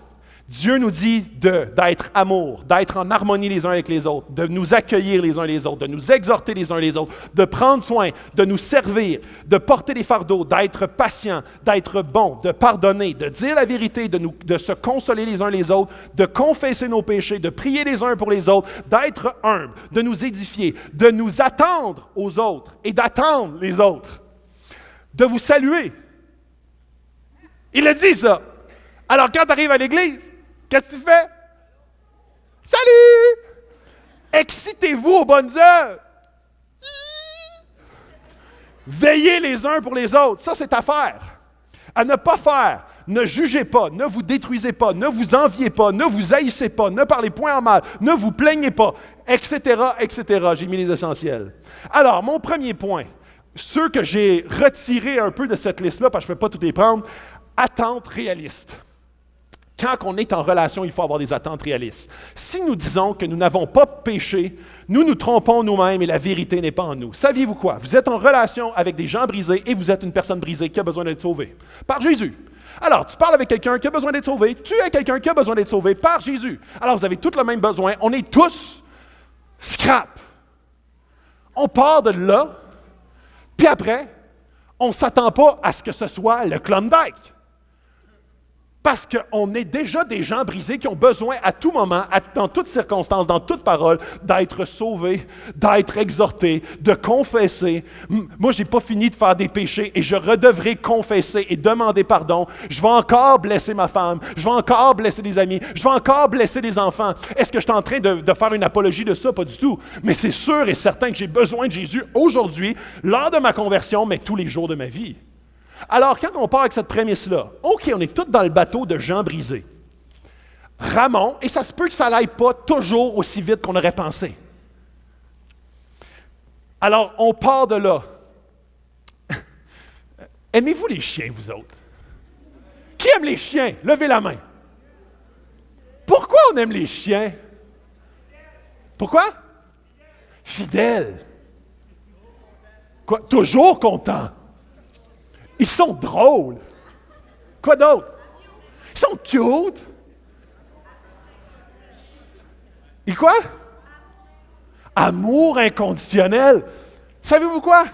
Dieu nous dit d'être amour, d'être en harmonie les uns avec les autres, de nous accueillir les uns les autres, de nous exhorter les uns les autres, de prendre soin, de nous servir, de porter des fardeaux, d'être patient, d'être bon, de pardonner, de dire la vérité, de se consoler les uns les autres, de confesser nos péchés, de prier les uns pour les autres, d'être humble, de nous édifier, de nous attendre aux autres et d'attendre les autres, de vous saluer. Il a dit ça. Alors quand tu arrives à l'église, qu'est-ce que tu fais? Salut! Excitez-vous aux bonnes œuvres. Veillez les uns pour les autres. Ça, c'est à faire. À ne pas faire. Ne jugez pas, ne vous détruisez pas, ne vous enviez pas, ne vous haïssez pas, ne parlez point en mal, ne vous plaignez pas, etc., etc. J'ai mis les essentiels. Alors, mon premier point, ceux que j'ai retirés un peu de cette liste-là, parce que je ne peux pas tout les prendre, attentes réalistes. Quand on est en relation, il faut avoir des attentes réalistes. Si nous disons que nous n'avons pas péché, nous nous trompons nous-mêmes et la vérité n'est pas en nous. Saviez-vous quoi? Vous êtes en relation avec des gens brisés et vous êtes une personne brisée qui a besoin d'être sauvée par Jésus. Alors, tu parles avec quelqu'un qui a besoin d'être sauvé, tu es quelqu'un qui a besoin d'être sauvé par Jésus. Alors, vous avez tous le même besoin, on est tous scrap. On part de là, puis après, on ne s'attend pas à ce que ce soit le Klondike. Parce qu'on est déjà des gens brisés qui ont besoin à tout moment, dans toutes circonstances, dans toute parole, d'être sauvés, d'être exhortés, de confesser. Moi, je n'ai pas fini de faire des péchés et je redevrai confesser et demander pardon. Je vais encore blesser ma femme, je vais encore blesser des amis, je vais encore blesser des enfants. Est-ce que je suis en train de faire une apologie de ça? Pas du tout. Mais c'est sûr et certain que j'ai besoin de Jésus aujourd'hui, lors de ma conversion, mais tous les jours de ma vie. Alors, quand on part avec cette prémisse-là, OK, on est tous dans le bateau de gens brisés. Ramons, et ça se peut que ça n'aille pas toujours aussi vite qu'on aurait pensé. Alors, on part de là. Aimez-vous les chiens, vous autres? Qui aime les chiens? Levez la main. Pourquoi on aime les chiens? Pourquoi? Fidèles. Quoi? Toujours contents. Ils sont drôles. Quoi d'autre? Ils sont cute. Et quoi? Amour inconditionnel. Savez-vous quoi?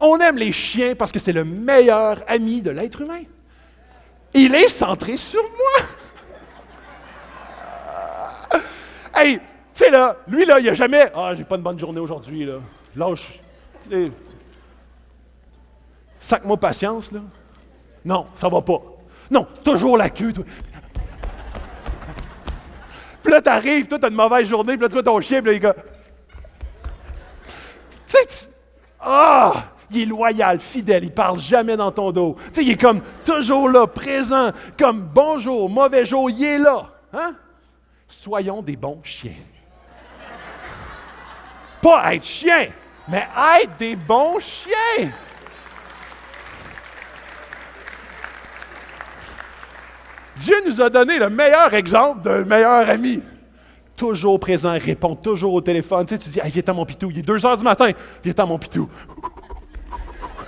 On aime les chiens parce que c'est le meilleur ami de l'être humain. Il est centré sur moi. Hey, tu sais là, lui là, il n'a jamais... Ah, j'ai pas une bonne journée aujourd'hui, là. Lâche... Sac-moi patience, là. Non, ça va pas. Non, toujours la queue, toi. Puis là, t'arrives, toi, t'as une mauvaise journée, puis là, tu vois ton chien, puis là, les gars... Tu sais, il est loyal, fidèle, il parle jamais dans ton dos. Tu sais, il est comme toujours là, présent, comme bonjour, mauvais jour, il est là. Hein? Soyons des bons chiens. Pas être chien, mais être des bons chiens. Dieu nous a donné le meilleur exemple d'un meilleur ami. Toujours présent, répond toujours au téléphone. Tu sais, tu dis, hey, viens-t'en mon pitou, il est 2 heures du matin, viens-t'en mon pitou.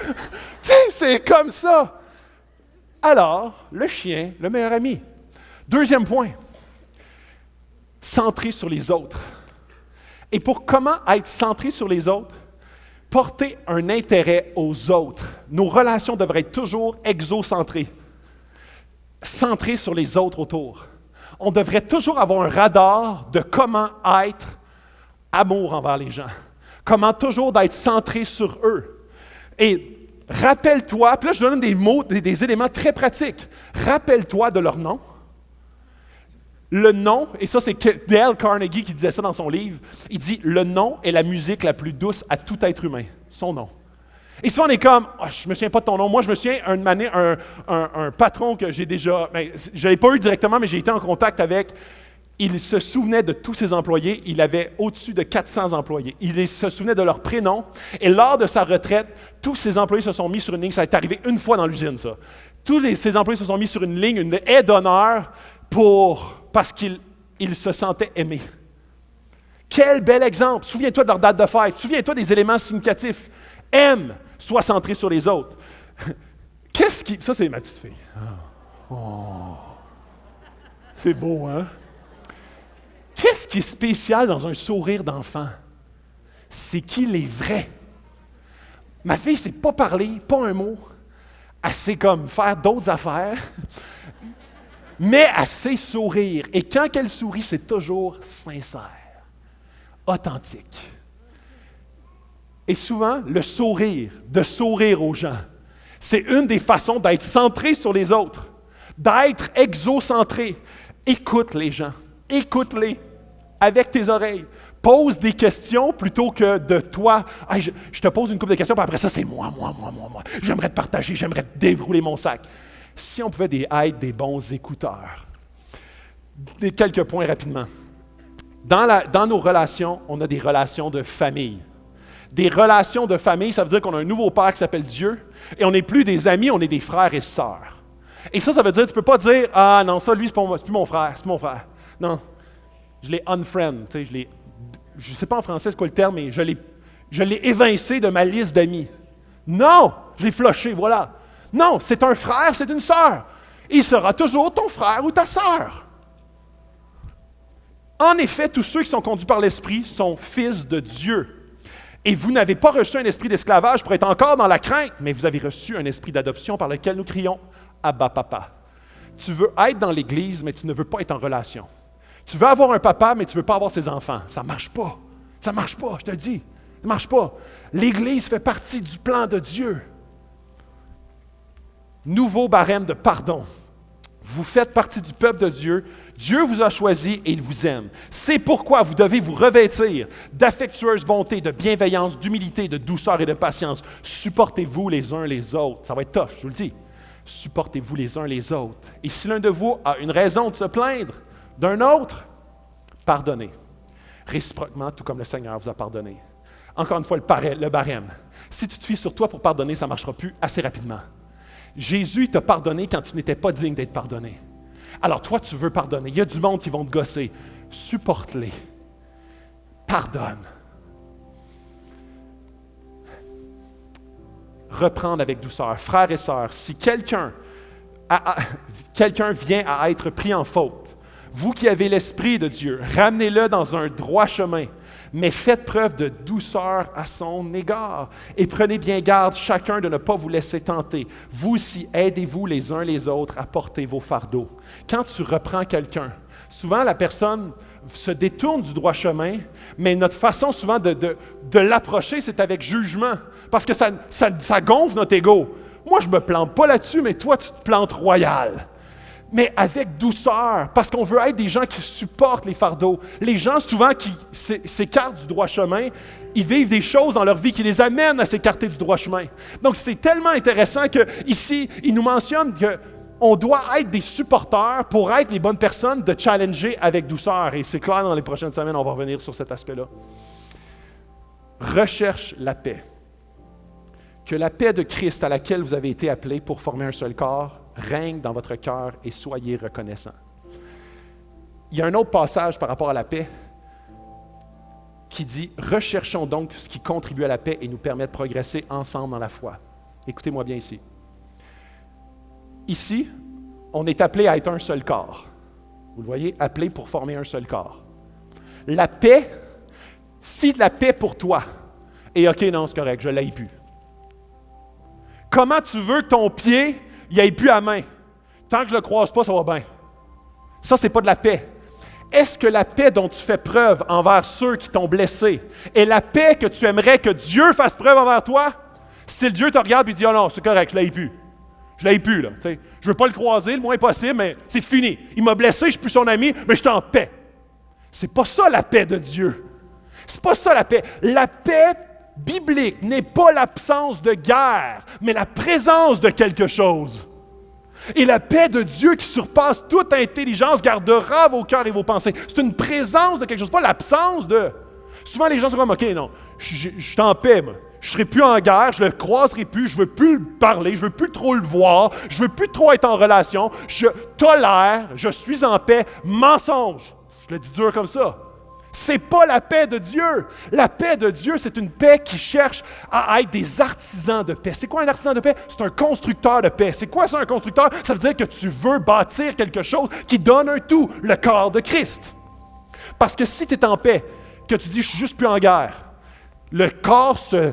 Tu sais, c'est comme ça. Alors, le chien, le meilleur ami. Deuxième point, centré sur les autres. Et pour comment être centré sur les autres? Porter un intérêt aux autres. Nos relations devraient être toujours exocentrées. Centré sur les autres autour. On devrait toujours avoir un radar de comment être amour envers les gens. Comment toujours d'être centré sur eux. Et rappelle-toi, puis là je donne des mots, des éléments très pratiques. Rappelle-toi de leur nom. Le nom, et ça c'est Dale Carnegie qui disait ça dans son livre, il dit « Le nom est la musique la plus douce à tout être humain. » Son nom. Et souvent, on est comme, je ne me souviens pas de ton nom. Moi, je me souviens un patron que j'ai déjà, je ne l'ai pas eu directement, mais j'ai été en contact avec. Il se souvenait de tous ses employés. Il avait au-dessus de 400 employés. Il se souvenait de leur prénom. Et lors de sa retraite, tous ses employés se sont mis sur une ligne. Ça est arrivé une fois dans l'usine, ça. Ses employés se sont mis sur une ligne, une haie d'honneur, parce qu'ils se sentaient aimés. Quel bel exemple! Souviens-toi de leur date de fête. Souviens-toi des éléments significatifs. Aime, sois centré sur les autres. Ça, c'est ma petite fille. Oh. C'est beau, hein? Qu'est-ce qui est spécial dans un sourire d'enfant? C'est qu'il est vrai. Ma fille ne sait pas parler, pas un mot. Elle sait comme faire d'autres affaires, mais elle sait sourire. Et quand elle sourit, c'est toujours sincère, authentique. Et souvent, le sourire, de sourire aux gens, c'est une des façons d'être centré sur les autres, d'être exocentré. Écoute les gens, écoute-les avec tes oreilles. Pose des questions plutôt que de toi. Hey, je te pose une couple de questions, puis après ça, c'est moi. J'aimerais te partager, j'aimerais te dérouler mon sac. Si on pouvait être des bons écouteurs. Quelques points rapidement. Dans nos relations, on a des relations de famille. Des relations de famille, ça veut dire qu'on a un nouveau père qui s'appelle Dieu, et on n'est plus des amis, on est des frères et sœurs. Et ça veut dire, tu ne peux pas dire, ah non, ça, lui, c'est plus mon frère, c'est mon frère. Non, je l'ai unfriend, tu sais, je ne sais pas en français c'est quoi le terme, mais je l'ai évincé de ma liste d'amis. Non, je l'ai flushé, voilà. Non, c'est un frère, c'est une sœur. Il sera toujours ton frère ou ta sœur. En effet, tous ceux qui sont conduits par l'Esprit sont fils de Dieu. Et vous n'avez pas reçu un esprit d'esclavage pour être encore dans la crainte, mais vous avez reçu un esprit d'adoption par lequel nous crions « Abba, Papa ». Tu veux être dans l'Église, mais tu ne veux pas être en relation. Tu veux avoir un papa, mais tu ne veux pas avoir ses enfants. Ça ne marche pas. Ça ne marche pas, je te le dis. Ça ne marche pas. L'Église fait partie du plan de Dieu. Nouveau barème de pardon. Vous faites partie du peuple de Dieu. Dieu vous a choisi et il vous aime. C'est pourquoi vous devez vous revêtir d'affectueuse bonté, de bienveillance, d'humilité, de douceur et de patience. Supportez-vous les uns les autres. Ça va être tough, je vous le dis. Supportez-vous les uns les autres. Et si l'un de vous a une raison de se plaindre d'un autre, pardonnez. Réciproquement, tout comme le Seigneur vous a pardonné. Encore une fois, le barème. Si tu te fies sur toi pour pardonner, ça ne marchera plus assez rapidement. Jésus t'a pardonné quand tu n'étais pas digne d'être pardonné. Alors toi, tu veux pardonner. Il y a du monde qui vont te gosser. Supporte-les. Pardonne. Reprendre avec douceur. Frères et sœurs, si quelqu'un vient à être pris en faute, vous qui avez l'Esprit de Dieu, ramenez-le dans un droit chemin, mais faites preuve de douceur à son égard. Et prenez bien garde chacun de ne pas vous laisser tenter. Vous aussi, aidez-vous les uns les autres à porter vos fardeaux. Quand tu reprends quelqu'un, souvent la personne se détourne du droit chemin, mais notre façon souvent de l'approcher, c'est avec jugement, parce que ça gonfle notre ego. Moi, je ne me plante pas là-dessus, mais toi, tu te plantes royal. Mais avec douceur, parce qu'on veut être des gens qui supportent les fardeaux. Les gens, souvent, qui s'écartent du droit chemin, ils vivent des choses dans leur vie qui les amènent à s'écarter du droit chemin. Donc, c'est tellement intéressant qu'ici, il nous mentionne qu'on doit être des supporters pour être les bonnes personnes de challenger avec douceur. Et c'est clair, dans les prochaines semaines, on va revenir sur cet aspect-là. Recherche la paix. Que la paix de Christ à laquelle vous avez été appelés pour former un seul corps règne dans votre cœur et soyez reconnaissants. Il y a un autre passage par rapport à la paix qui dit « Recherchons donc ce qui contribue à la paix et nous permet de progresser ensemble dans la foi. » Écoutez-moi bien ici. Ici, on est appelé à être un seul corps. Vous le voyez, appelé pour former un seul corps. La paix, si la paix pour toi est « OK, non, c'est correct, je ne l'ai plus. » Comment tu veux que ton pied il n'aille plus à main? Tant que je ne le croise pas, ça va bien. Ça, ce n'est pas de la paix. Est-ce que la paix dont tu fais preuve envers ceux qui t'ont blessé est la paix que tu aimerais que Dieu fasse preuve envers toi? Si Dieu te regarde et dit « Oh non, c'est correct, je ne l'ai plus. Je ne l'ai plus, là. Je ne veux pas le croiser le moins possible, mais c'est fini. Il m'a blessé, je ne suis plus son ami, mais je suis en paix. » C'est pas ça la paix de Dieu. C'est pas ça la paix. La paix biblique n'est pas l'absence de guerre, mais la présence de quelque chose. Et la paix de Dieu qui surpasse toute intelligence gardera vos cœurs et vos pensées. C'est une présence de quelque chose, pas l'absence de... Souvent, les gens sont comme, OK, non, je suis en paix, moi. Je ne serai plus en guerre, je ne le croiserai plus, je ne veux plus le parler, je ne veux plus trop le voir, je ne veux plus trop être en relation, je tolère, je suis en paix. Mensonge. Je le dis dur comme ça. C'est pas la paix de Dieu. La paix de Dieu, c'est une paix qui cherche à être des artisans de paix. C'est quoi un artisan de paix? C'est un constructeur de paix. C'est quoi ça, un constructeur? Ça veut dire que tu veux bâtir quelque chose qui donne un tout, le corps de Christ. Parce que si tu es en paix, que tu dis « je suis juste plus en guerre », le corps se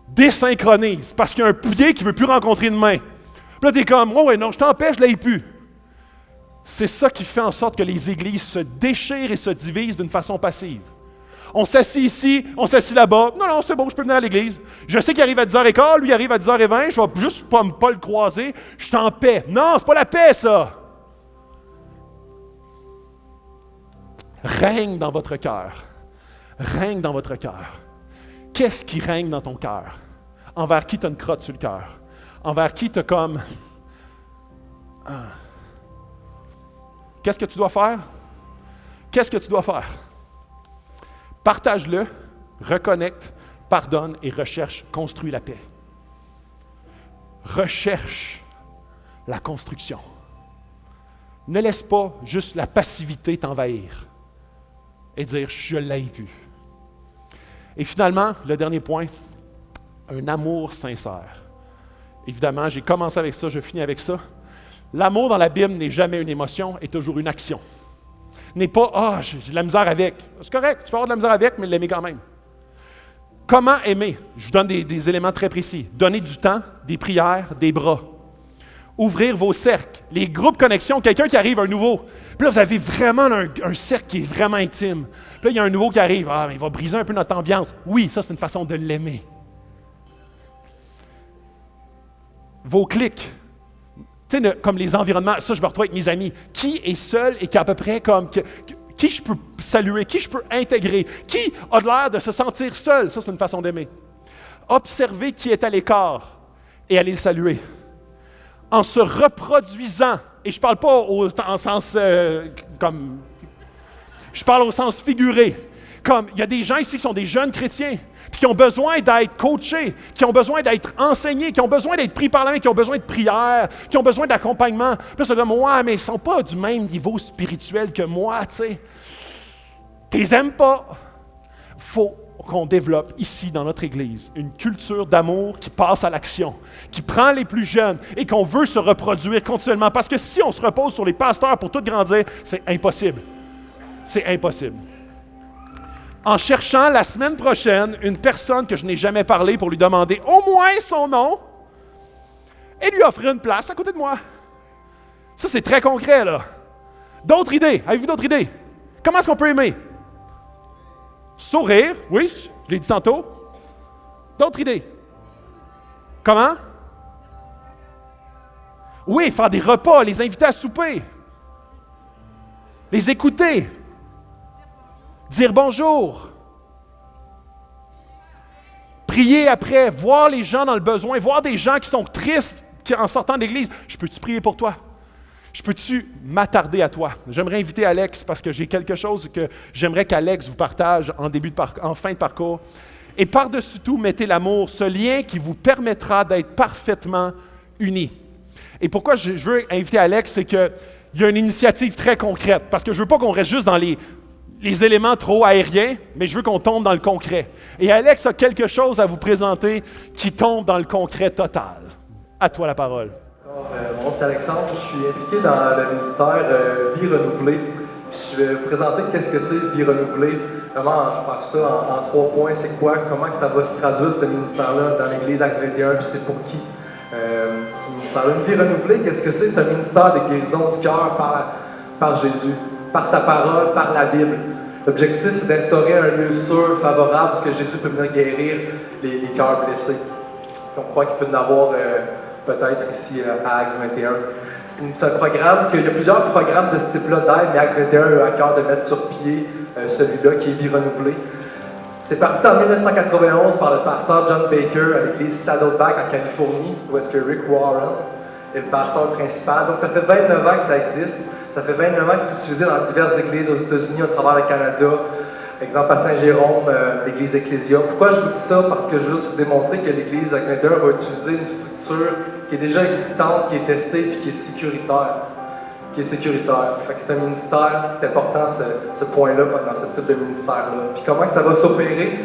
désynchronise parce qu'il y a un pied qui ne veut plus rencontrer une main. Puis là, tu es comme « oh ouais, non, je t'en paix, je ne l'ai plus ». C'est ça qui fait en sorte que les églises se déchirent et se divisent d'une façon passive. On s'assit ici, on s'assit là-bas. Non, c'est bon, je peux venir à l'église. Je sais qu'il arrive à 10h15, lui il arrive à 10h20, je ne vais juste pas le croiser. Je suis en paix. Non, c'est pas la paix, ça. Règne dans votre cœur. règne dans votre cœur. Qu'est-ce qui règne dans ton cœur? Envers qui tu as une crotte sur le cœur? Envers qui tu as comme... Qu'est-ce que tu dois faire? Qu'est-ce que tu dois faire? Partage-le, reconnecte, pardonne et recherche, construis la paix. Recherche la construction. Ne laisse pas juste la passivité t'envahir et dire « je l'ai vu ». Et finalement, le dernier point, un amour sincère. Évidemment, j'ai commencé avec ça, je finis avec ça. L'amour dans la Bible n'est jamais une émotion, est toujours une action. N'est pas « ah, j'ai de la misère avec ». C'est correct, tu peux avoir de la misère avec, mais l'aimer quand même. Comment aimer? Je vous donne des éléments très précis. Donner du temps, des prières, des bras. Ouvrir vos cercles. Les groupes connexion, quelqu'un qui arrive, un nouveau. Puis là, vous avez vraiment un cercle qui est vraiment intime. Puis là, il y a un nouveau qui arrive. Ah, mais il va briser un peu notre ambiance. Oui, ça, c'est une façon de l'aimer. Vos clics. Tu sais, comme les environnements, ça, je me retrouve avec mes amis. Qui est seul et qui est à peu près comme... Qui je peux saluer? Qui je peux intégrer? Qui a l'air de se sentir seul? Ça, c'est une façon d'aimer. Observer qui est à l'écart et aller le saluer. En se reproduisant, et je ne parle pas en sens comme... Je parle au sens figuré. Comme, il y a des gens ici qui sont des jeunes chrétiens, puis qui ont besoin d'être coachés, qui ont besoin d'être enseignés, qui ont besoin d'être pris par la main, qui ont besoin de prière, qui ont besoin d'accompagnement. Puis ça dit, ouais, mais ils ne sont pas du même niveau spirituel que moi, tu sais. Tu les aimes pas. Il faut qu'on développe ici, dans notre Église, une culture d'amour qui passe à l'action, qui prend les plus jeunes et qu'on veut se reproduire continuellement. Parce que si on se repose sur les pasteurs pour tout grandir, c'est impossible. C'est impossible. En cherchant la semaine prochaine une personne que je n'ai jamais parlé pour lui demander au moins son nom et lui offrir une place à côté de moi. Ça, c'est très concret, là. D'autres idées? Avez-vous d'autres idées? Comment est-ce qu'on peut aimer? Sourire, oui, je l'ai dit tantôt. D'autres idées? Comment? Oui, faire des repas, les inviter à souper. Les écouter. Dire bonjour. Prier après, voir les gens dans le besoin, voir des gens qui sont tristes en sortant de l'église. Je peux-tu prier pour toi? Je peux-tu m'attarder à toi? J'aimerais inviter Alex parce que j'ai quelque chose que j'aimerais qu'Alex vous partage en fin de parcours. Et par-dessus tout, mettez l'amour, ce lien qui vous permettra d'être parfaitement unis. Et pourquoi je veux inviter Alex, c'est qu'il y a une initiative très concrète. Parce que je ne veux pas qu'on reste juste dans les éléments trop aériens, mais je veux qu'on tombe dans le concret. Et Alex a quelque chose à vous présenter qui tombe dans le concret total. À toi la parole. Mon nom c'est Alexandre, je suis impliqué dans le ministère Vie Renouvelée. Je vais vous présenter qu'est-ce que c'est Vie Renouvelée. Vraiment, je vais faire ça en 3 points. C'est quoi, comment que ça va se traduire ce ministère-là dans l'Église Acte 21, puis c'est pour qui ce ministère-là. Une Vie Renouvelée, qu'est-ce que c'est? C'est un ministère de guérison du cœur par Jésus, par sa parole, par la Bible. L'objectif, c'est d'instaurer un lieu sûr, favorable, parce que Jésus peut venir guérir les cœurs blessés. On croit qu'il peut en avoir peut-être ici à Acte 21. C'est un programme, il y a plusieurs programmes de ce type-là d'aide, mais Acte 21 a eu à cœur de mettre sur pied celui-là qui est Vie Renouvelée. C'est parti en 1991 par le pasteur John Baker à l'église Saddleback en Californie, où est-ce que Rick Warren est le pasteur principal. Donc ça fait 29 ans que ça existe. Ça fait 29 ans que c'est utilisé dans diverses églises aux États-Unis, à travers le Canada. Exemple à Saint-Jérôme, l'église Ecclésia. Pourquoi je vous dis ça? Parce que je veux juste vous démontrer que l'église Acte 21 va utiliser une structure qui est déjà existante, qui est testée et qui est sécuritaire. Fait que c'est un ministère, c'est important ce point-là dans ce type de ministère-là. Puis comment ça va s'opérer?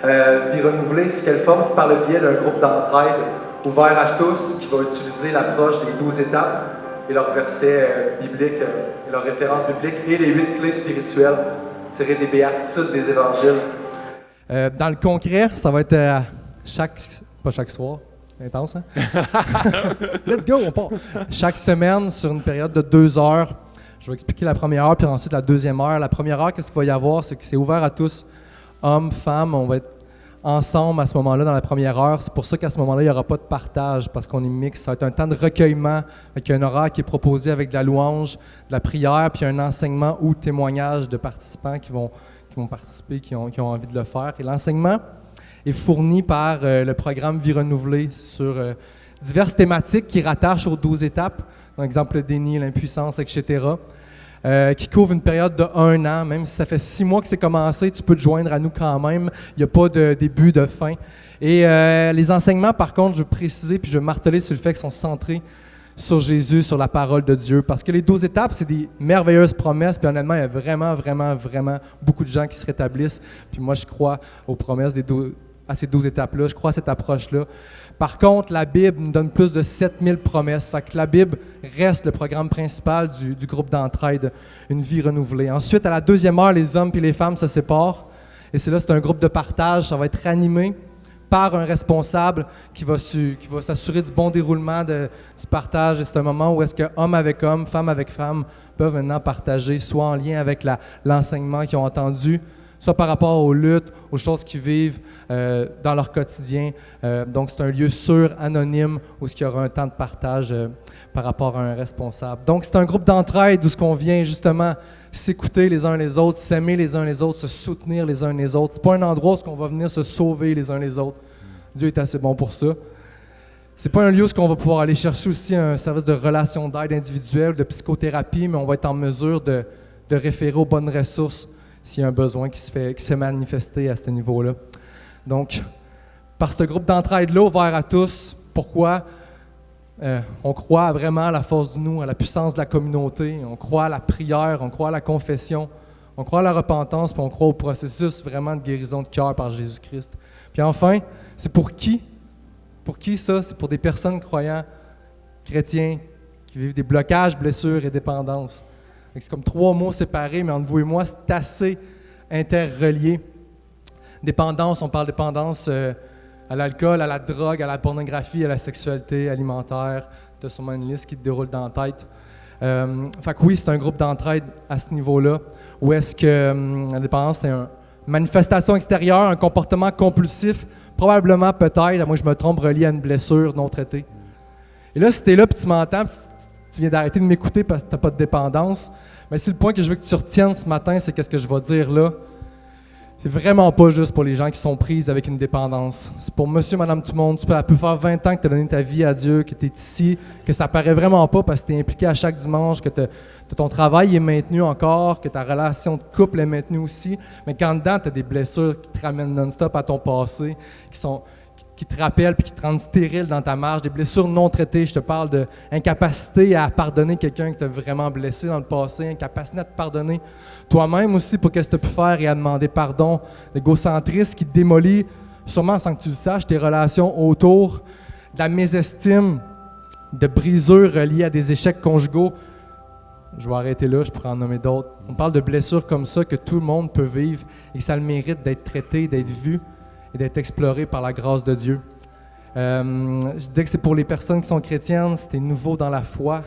Vie Renouvelée, sous quelle forme? C'est par le biais d'un groupe d'entraide ouvert à tous qui va utiliser l'approche des 12 étapes et leurs versets bibliques, et leurs références bibliques et les 8 clés spirituelles tirées des béatitudes des évangiles. Dans le concret, ça va être pas chaque soir, intense, hein? Let's go, on part! Chaque semaine, sur une période de 2 heures, je vais expliquer la première heure, puis ensuite la deuxième heure. La première heure, qu'est-ce qu'il va y avoir? C'est que c'est ouvert à tous, hommes, femmes, on va être ensemble à ce moment-là dans la première heure. C'est pour ça qu'à ce moment-là, il n'y aura pas de partage parce qu'on est mix. Ça va être un temps de recueillement avec un horaire qui est proposé avec de la louange, de la prière, puis un enseignement ou témoignage de participants qui vont vont participer, qui ont envie de le faire. Et l'enseignement est fourni par le programme Vie renouvelée sur diverses thématiques qui rattachent aux 12 étapes, par exemple le déni, l'impuissance, etc., qui couvre une période de 1 an. Même si ça fait 6 mois que c'est commencé, tu peux te joindre à nous quand même. Il n'y a pas de début, de fin. Et les enseignements, par contre, je veux préciser puis je veux marteler sur le fait qu'ils sont centrés sur Jésus, sur la parole de Dieu. Parce que les 12 étapes, c'est des merveilleuses promesses. Puis honnêtement, il y a vraiment, vraiment, vraiment beaucoup de gens qui se rétablissent. Puis moi, je crois aux promesses à ces 12 étapes-là. Je crois à cette approche-là. Par contre, la Bible nous donne plus de 7000 promesses. Fait que la Bible reste le programme principal du groupe d'entraide, une vie renouvelée. Ensuite, à la 2e heure, les hommes et les femmes se séparent. Et c'est un groupe de partage. Ça va être animé par un responsable qui va s'assurer du bon déroulement du partage. Et c'est un moment où est-ce que homme avec homme, femme avec femme peuvent maintenant partager, soit en lien avec l'enseignement qu'ils ont entendu, soit par rapport aux luttes, aux choses qu'ils vivent dans leur quotidien. Donc, c'est un lieu sûr, anonyme, où il y aura un temps de partage par rapport à un responsable. Donc, c'est un groupe d'entraide où ce qu'on vient justement s'écouter les uns les autres, s'aimer les uns les autres, se soutenir les uns les autres. C'est pas un endroit où on va venir se sauver les uns les autres. Dieu est assez bon pour ça. C'est pas un lieu où on va pouvoir aller chercher aussi un service de relation d'aide individuelle, de psychothérapie, mais on va être en mesure de référer aux bonnes ressources s'il y a un besoin qui se fait manifester à ce niveau-là. Donc, par ce groupe d'entraide-là ouvert à tous, pourquoi? On croit vraiment à la force du nous, à la puissance de la communauté, on croit à la prière, on croit à la confession, on croit à la repentance, puis on croit au processus vraiment de guérison de cœur par Jésus-Christ. Puis enfin, c'est pour qui? Pour qui ça? C'est pour des personnes croyants, chrétiens, qui vivent des blocages, blessures et dépendances. C'est comme 3 mots séparés, mais entre vous et moi, c'est assez interrelié. Dépendance, on parle de dépendance à l'alcool, à la drogue, à la pornographie, à la sexualité alimentaire. Tu as sûrement une liste qui te déroule dans la tête. Fait que oui, c'est un groupe d'entraide à ce niveau-là, où est-ce que la dépendance, c'est une manifestation extérieure, un comportement compulsif, probablement peut-être, moi je me trompe, relié à une blessure non traitée. Et là, si tu es là et tu m'entends, tu viens d'arrêter de m'écouter parce que tu n'as pas de dépendance, mais c'est le point que je veux que tu retiennes ce matin, c'est qu'est-ce que je vais dire là. C'est vraiment pas juste pour les gens qui sont prises avec une dépendance. C'est pour monsieur, madame, tout le monde. Tu peux faire 20 ans que tu as donné ta vie à Dieu, que tu es ici, que ça paraît vraiment pas parce que tu es impliqué à chaque dimanche, que ton travail est maintenu encore, que ta relation de couple est maintenue aussi. Mais quand dedans, tu as des blessures qui te ramènent non-stop à ton passé, qui te rappellent puis qui te rendent stérile dans ta marche, des blessures non traitées. Je te parle d'incapacité à pardonner quelqu'un qui t'a vraiment blessé dans le passé, incapacité à te pardonner toi-même aussi pour qu'est-ce que tu as pu faire et à demander pardon. L'égocentrisme qui te démolit, sûrement sans que tu le saches, tes relations autour, de la mésestime, de brisures reliées à des échecs conjugaux. Je vais arrêter là, je pourrais en nommer d'autres. On parle de blessures comme ça que tout le monde peut vivre et ça a le mérite d'être traité, d'être vu et d'être exploré par la grâce de Dieu. Je disais que c'est pour les personnes qui sont chrétiennes, si tu es nouveau dans la foi,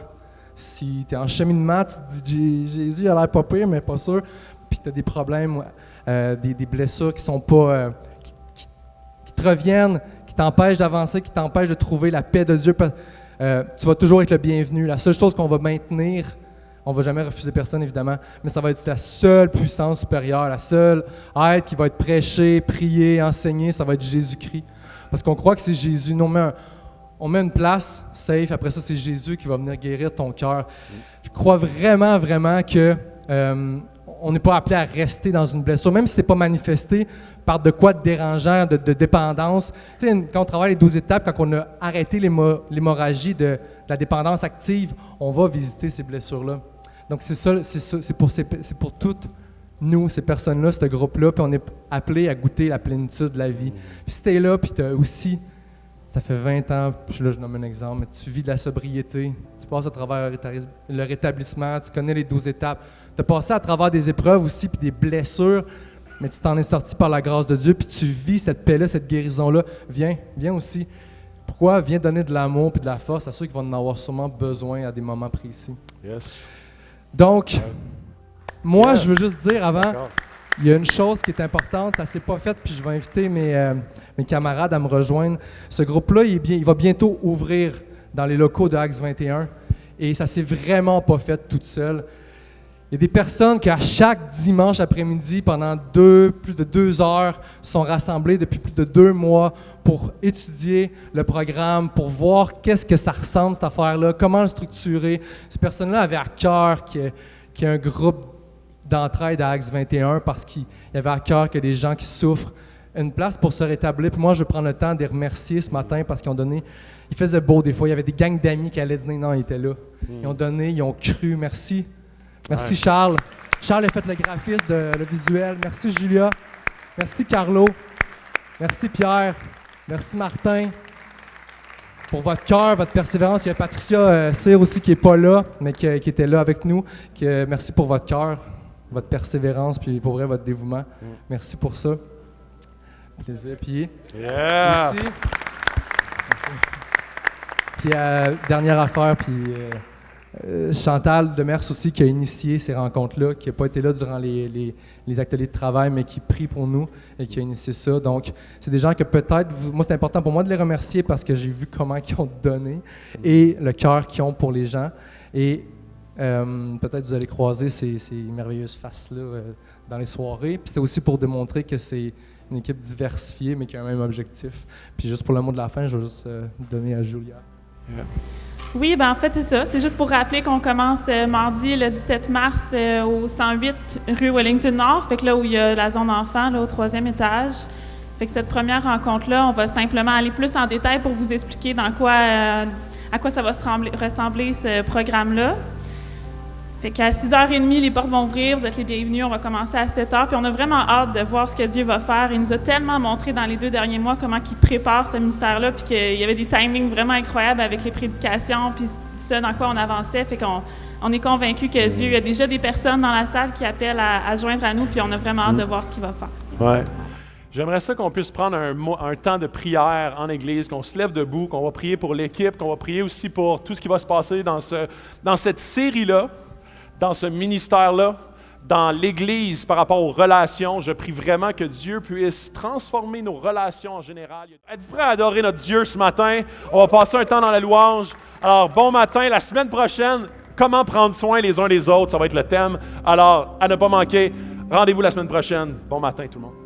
si tu es en cheminement, tu te dis Jésus il a l'air pas pire, mais pas sûr, puis tu as des problèmes, des blessures qui sont pas, qui te reviennent, qui t'empêchent d'avancer, qui t'empêchent de trouver la paix de Dieu. Tu vas toujours être le bienvenu. La seule chose qu'on va maintenir, on ne va jamais refuser personne, évidemment, mais ça va être la seule puissance supérieure, la seule aide qui va être prêchée, priée, enseignée, ça va être Jésus-Christ. Parce qu'on croit que c'est Jésus. Nous, on met une place safe, après ça, c'est Jésus qui va venir guérir ton cœur. Je crois vraiment, vraiment que on n'est pas appelé à rester dans une blessure, même si ce n'est pas manifesté par de quoi de dérangeant, de dépendance. Tu sais, quand on travaille les 12 étapes, quand on a arrêté l'hémorragie de la dépendance active, on va visiter ces blessures-là. Donc, c'est pour toutes nous, ces personnes-là, ce groupe-là, puis on est appelé à goûter la plénitude de la vie. Puis si tu es là, puis tu as aussi, ça fait 20 ans, je nomme un exemple, mais tu vis de la sobriété, tu passes à travers le rétablissement, tu connais les 12 étapes, tu as passé à travers des épreuves aussi, puis des blessures, mais tu t'en es sorti par la grâce de Dieu, puis tu vis cette paix-là, cette guérison-là. Viens aussi. Pourquoi? Viens donner de l'amour et de la force à ceux qui vont en avoir sûrement besoin à des moments précis. Yes. Donc, moi, je veux juste dire avant, il y a une chose qui est importante, ça ne s'est pas fait, puis je vais inviter mes camarades à me rejoindre. Ce groupe-là, il va bientôt ouvrir dans les locaux de Acts 21, et ça ne s'est vraiment pas fait toute seule. Il y a des personnes qui, à chaque dimanche après-midi, pendant plus de 2 heures, sont rassemblées depuis plus de 2 mois pour étudier le programme, pour voir qu'est-ce que ça ressemble, cette affaire-là, comment le structurer. Ces personnes-là avaient à cœur qu'il y ait un groupe d'entraide à Acts 21 parce qu'il y avait à cœur que des gens qui souffrent une place pour se rétablir. Puis moi, je vais prendre le temps de les remercier ce matin parce qu'ils ont donné. Il faisait beau des fois. Il y avait des gangs d'amis qui allaient dîner. Non, ils étaient là. Ils ont donné, ils ont cru. Merci. Merci Charles. Charles a fait le graphisme, le visuel. Merci Julia. Merci Carlo. Merci Pierre. Merci Martin. Pour votre cœur, votre persévérance. Il y a Patricia Cyr aussi qui n'est pas là, mais qui était là avec nous. Merci pour votre cœur, votre persévérance, puis pour vrai, votre dévouement. Merci pour ça. Plaisir. Puis, Yeah! aussi. Puis, dernière affaire, puis Chantal Demers aussi qui a initié ces rencontres-là, qui n'a pas été là durant les ateliers de travail, mais qui prie pour nous et qui a initié ça. Donc, c'est des gens que peut-être, moi c'est important pour moi de les remercier parce que j'ai vu comment ils ont donné et le cœur qu'ils ont pour les gens. Et peut-être vous allez croiser ces merveilleuses faces-là dans les soirées. Puis c'était aussi pour démontrer que c'est une équipe diversifiée, mais qui a un même objectif. Puis juste pour le mot de la fin, je vais juste donner à Julia. Yeah. Oui, ben en fait, c'est ça. C'est juste pour rappeler qu'on commence mardi, le 17 mars, au 108 rue Wellington-Nord, fait que là où il y a la zone enfant, là, au 3e étage. Fait que cette première rencontre-là, on va simplement aller plus en détail pour vous expliquer à quoi ça va ressembler ce programme-là. Fait qu'à 6h30, les portes vont ouvrir, vous êtes les bienvenus, on va commencer à 7h, puis on a vraiment hâte de voir ce que Dieu va faire. Il nous a tellement montré dans les 2 derniers mois comment il prépare ce ministère-là, puis qu'il y avait des timings vraiment incroyables avec les prédications, puis ce dans quoi on avançait. Fait qu'on est convaincus que Dieu, il y a déjà des personnes dans la salle qui appellent à se joindre à nous, puis on a vraiment hâte de voir ce qu'il va faire. Ouais. J'aimerais ça qu'on puisse prendre un temps de prière en Église, qu'on se lève debout, qu'on va prier pour l'équipe, qu'on va prier aussi pour tout ce qui va se passer dans cette série-là, dans ce ministère-là, dans l'Église par rapport aux relations. Je prie vraiment que Dieu puisse transformer nos relations en général. Êtes-vous prêts à adorer notre Dieu ce matin? On va passer un temps dans la louange. Alors, bon matin. La semaine prochaine, comment prendre soin les uns des autres, ça va être le thème. Alors, à ne pas manquer, rendez-vous la semaine prochaine. Bon matin tout le monde.